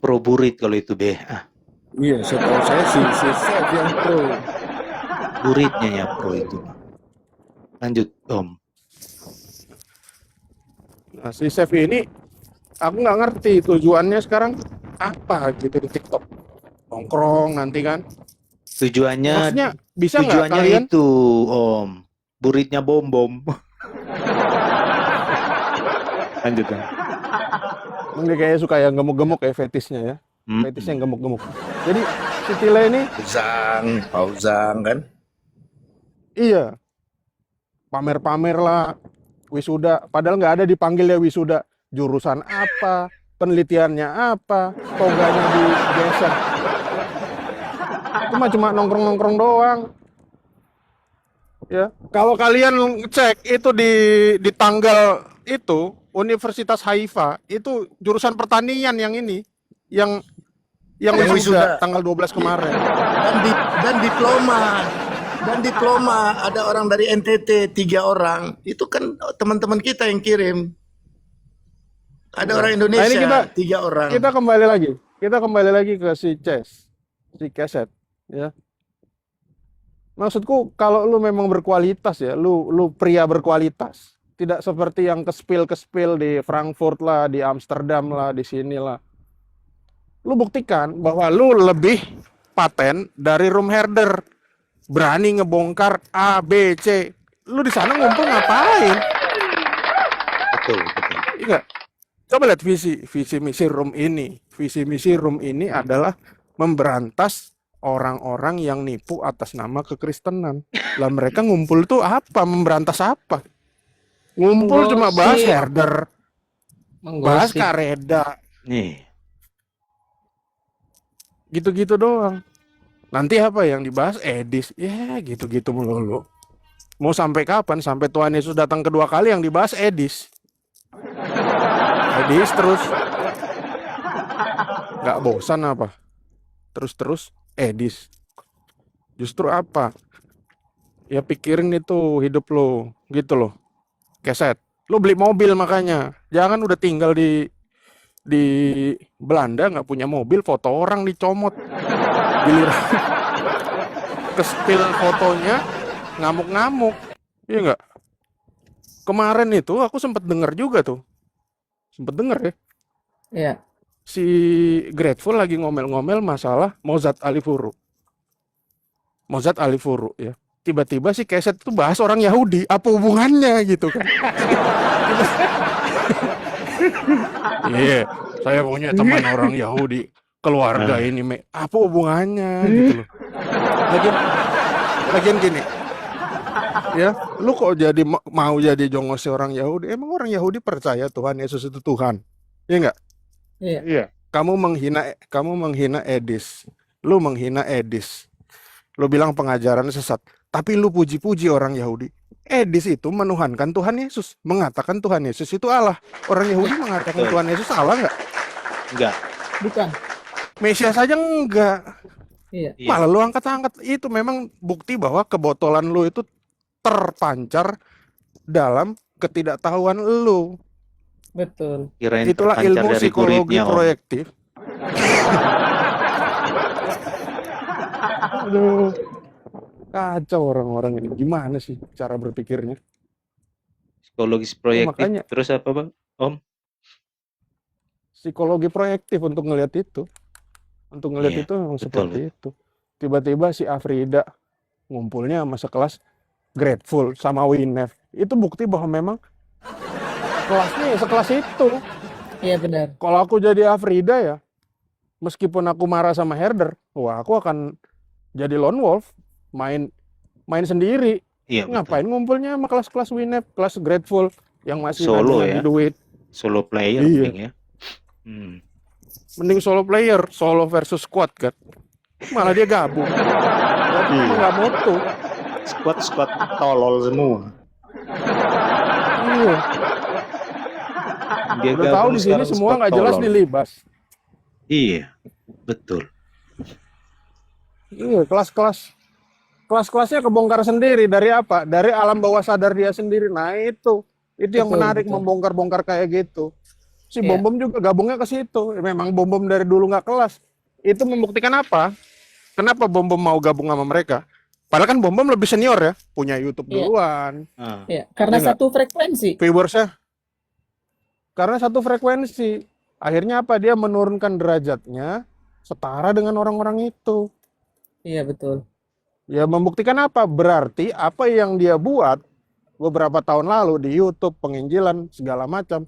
Pro burit kalau itu be. Iya, setahu saya si Chef yang pro. Buritnya ya pro itu. Lanjut, Om. Nah, si Chef ini aku nggak ngerti tujuannya sekarang apa gitu di TikTok. Nongkrong nanti kan. Tujuannya maksudnya bisa nggak tujuannya kalian itu, Om. Buritnya bom. Lanjut, Om. Dia kayaknya suka yang gemuk-gemuk kayak fetisnya ya. Fetisnya yang gemuk-gemuk. Jadi si Tile ini Fauzang kan? Iya. Pamer-pamer lah wisuda, padahal nggak ada dipanggil ya wisuda. Jurusan apa, penelitiannya apa, toganya digeser. Itu mah cuma nongkrong-nongkrong doang. Ya, kalau kalian cek itu di tanggal itu Universitas Haifa itu jurusan pertanian yang ini yang wisuda tanggal 12 kemarin. Dan diploma ada orang dari NTT 3 orang. Itu kan teman-teman kita yang kirim. Ada orang Indonesia nah, 3 orang. Kita kembali lagi ke si Keset ya. Maksudku kalau lu memang berkualitas ya, lu pria berkualitas. Tidak seperti yang kespil di Frankfurt lah, di Amsterdam lah, di sini lah. Lu buktikan bahwa lu lebih paten dari room herder. Berani ngebongkar A, B, C. Lu di sana ngumpul ngapain? Betul. Iya. Coba lihat visi misi room ini. Visi misi room ini adalah memberantas orang-orang yang nipu atas nama kekristenan. Lah mereka ngumpul tuh apa? Memberantas apa? Ngumpul cuma bahas herder, bahas kareda, nih, gitu-gitu doang. Nanti apa yang dibahas edis, ya gitu-gitu melulu. Mau sampai kapan? Sampai Tuhan Yesus datang kedua kali yang dibahas edis terus, nggak bosan apa? Terus edis. Justru apa? Ya pikirin itu hidup lo, gitu loh. Keset, lo beli mobil makanya, jangan udah tinggal di Belanda nggak punya mobil, foto orang dicomot, giliran kespil fotonya ngamuk-ngamuk, iya nggak? Kemarin itu aku sempat dengar juga tuh, ya. Iya. Si Grateful lagi ngomel-ngomel masalah Mozart Alifuru ya. Tiba-tiba si Keset tuh bahas orang Yahudi, apa hubungannya gitu kan? Iya, saya punya teman orang Yahudi, keluarga ini, apa hubungannya gitu loh. Lagian gini, ya, lu kok jadi mau jadi jongos orang Yahudi? Emang orang Yahudi percaya Tuhan Yesus itu Tuhan? Iya nggak? Iya. Iya. Kamu menghina Edis. Lu menghina Edis. Lu bilang pengajaran sesat. Tapi lu puji-puji orang Yahudi. Edis itu menuhankan Tuhan Yesus, mengatakan Tuhan Yesus itu Allah. Orang Yahudi mengatakan Betul. Tuhan Yesus Allah nggak? Enggak. Bukan. Mesias saja enggak. Iya. Malah lu angkat-angkat. Itu memang bukti bahwa kebotolan lu itu terpancar dalam ketidaktahuan lu. Betul. Kirain Itulah terpancar ilmu dari psikologi kuritnya, Om. proyektif. Aduh, kacau orang-orang ini. Gimana sih cara berpikirnya? Psikologis proyektif. makanya. Terus apa, Bang? Om? Psikologi proyektif untuk ngelihat itu. Untuk ngelihat Iya, itu memang betul. seperti itu. Tiba-tiba si Afrida ngumpulnya sama sekelas Grateful sama Winef. Itu bukti bahwa memang kelasnya ya sekelas itu. Iya benar. Kalau aku jadi Afrida ya, meskipun aku marah sama Herder, wah aku akan jadi lone wolf, main sendiri. Iya, betul. Ngapain ngumpulnya sama kelas-kelas Winef, kelas Grateful yang masih Solo nagih-nagih ya. duit. Solo player Iya. mending ya. Mending solo player, solo versus squad kan. Malah dia gabung. Berarti Iya. emang nggak mutu. Squad tolol semua. Iya. Dia Udah tahu gabung di sini sekarang semua squad nggak jelas tolol. dilibas. Iya, betul. Iya, kelas-kelasnya kebongkar sendiri dari apa? Dari alam bawah sadar dia sendiri. Nah, itu yang Betul, menarik, betul. membongkar-bongkar kayak gitu. Si Iya. Bom-Bom juga gabungnya ke situ. Memang Bom-Bom dari dulu nggak kelas. Itu membuktikan apa? Kenapa Bom-Bom mau gabung sama mereka? Padahal kan Bom-Bom lebih senior ya, punya YouTube Iya. duluan. Iya, karena Iya nggak? satu frekuensi. Viewersnya karena satu frekuensi. Akhirnya apa? Dia menurunkan derajatnya setara dengan orang-orang itu. Iya betul. Ya membuktikan apa? Berarti apa yang dia buat beberapa tahun lalu di YouTube, penginjilan, segala macam,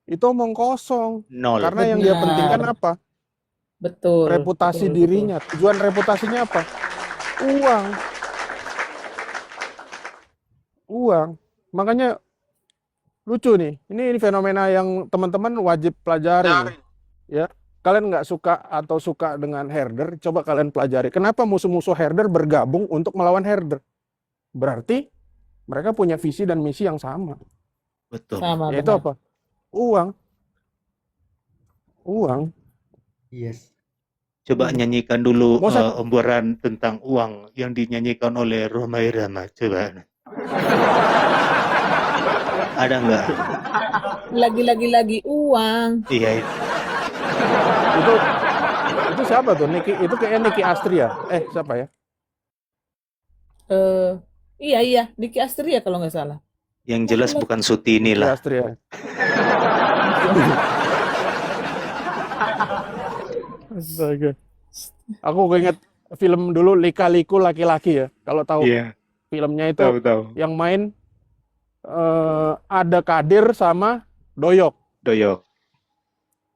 itu omong kosong. Nol. Karena yang dia Benar. pentingkan apa? Betul. Reputasi betul, dirinya. Tujuan reputasinya apa? Uang. Uang. Makanya lucu nih. Ini fenomena yang teman-teman wajib pelajari nih. Ya. Kalian nggak suka atau suka dengan Herder, coba kalian pelajari. Kenapa musuh-musuh Herder bergabung untuk melawan Herder? Berarti mereka punya visi dan misi yang sama. Betul. Sama Yaitu benar. apa? Uang. Uang. Yes. Coba nyanyikan dulu Bosan. omboran tentang uang yang dinyanyikan oleh Rhoma Irama. Coba. Ada nggak? Lagi uang. Iya. Itu siapa tuh? Itu kayaknya Niki Astria. Siapa ya? Iya, Niki Astria kalau nggak salah. Yang jelas bukan Sutini Niki lah. Astria. Astaga. Aku keinget film dulu Lika-Liku Laki-Laki ya. Kalau tahu Iya. filmnya itu Tahu. yang main ada Kadir sama Doyok. Doyok.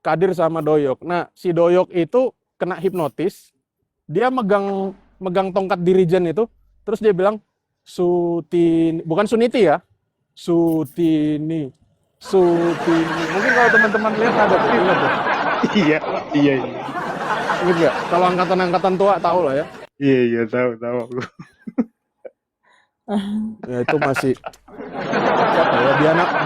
Kadir sama Doyok. Nah, si Doyok itu kena hipnotis. Dia megang tongkat dirijen itu, terus dia bilang Sutini, bukan Suniti ya. Sutini. Mungkin kalau teman-teman lihat ada tuh, ingat tuh. Iya. Ingat nggak? Kalau angkatan-angkatan tua tahu lah ya. Iya, tahu aku. Ya itu masih siapa ya?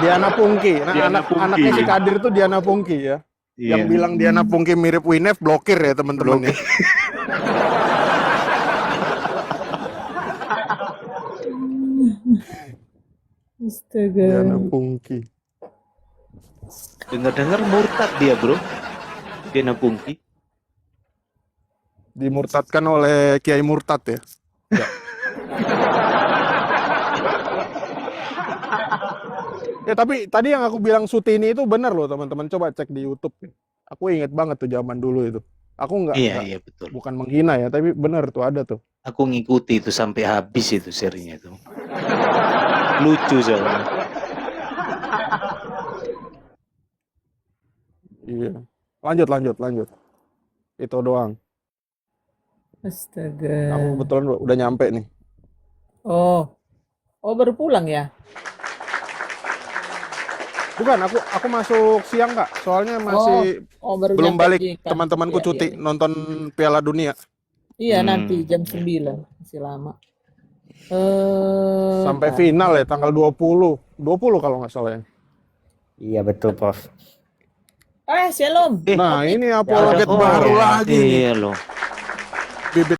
Diana Pungki. Nah, Diana Pungki. anaknya si Kadir itu Diana Pungki ya. Iya. Yang bilang Diana Pungki mirip Winef, blokir ya teman-teman ya. Astaga. Diana Pungki. Dengar-dengar murtad dia, Bro. Diana Pungki. Dimurtadkan oleh Kiai Murtad ya. Ya tapi tadi yang aku bilang Sutini itu benar loh teman-teman, coba cek di YouTube. Aku inget banget tuh zaman dulu itu. Aku Iya, betul. bukan menghina ya, tapi benar tuh ada tuh. Aku ngikuti itu sampai habis itu serinya itu. Lucu soalnya. Iya. Lanjut. Itu doang. Astaga. Aku kebetulan udah nyampe nih. Oh, oh baru pulang ya? Bukan, aku masuk siang Kak. Soalnya masih baru belum nyampe balik. di kantor. Teman-temanku Iya, cuti nonton Piala Dunia. Iya, nanti jam 9 masih lama. Sampai final ya tanggal 20 kalau nggak salah ya. Iya betul, Prof. Shalom. Nah, ini apologet baru lagi nih. Iya loh. Bibit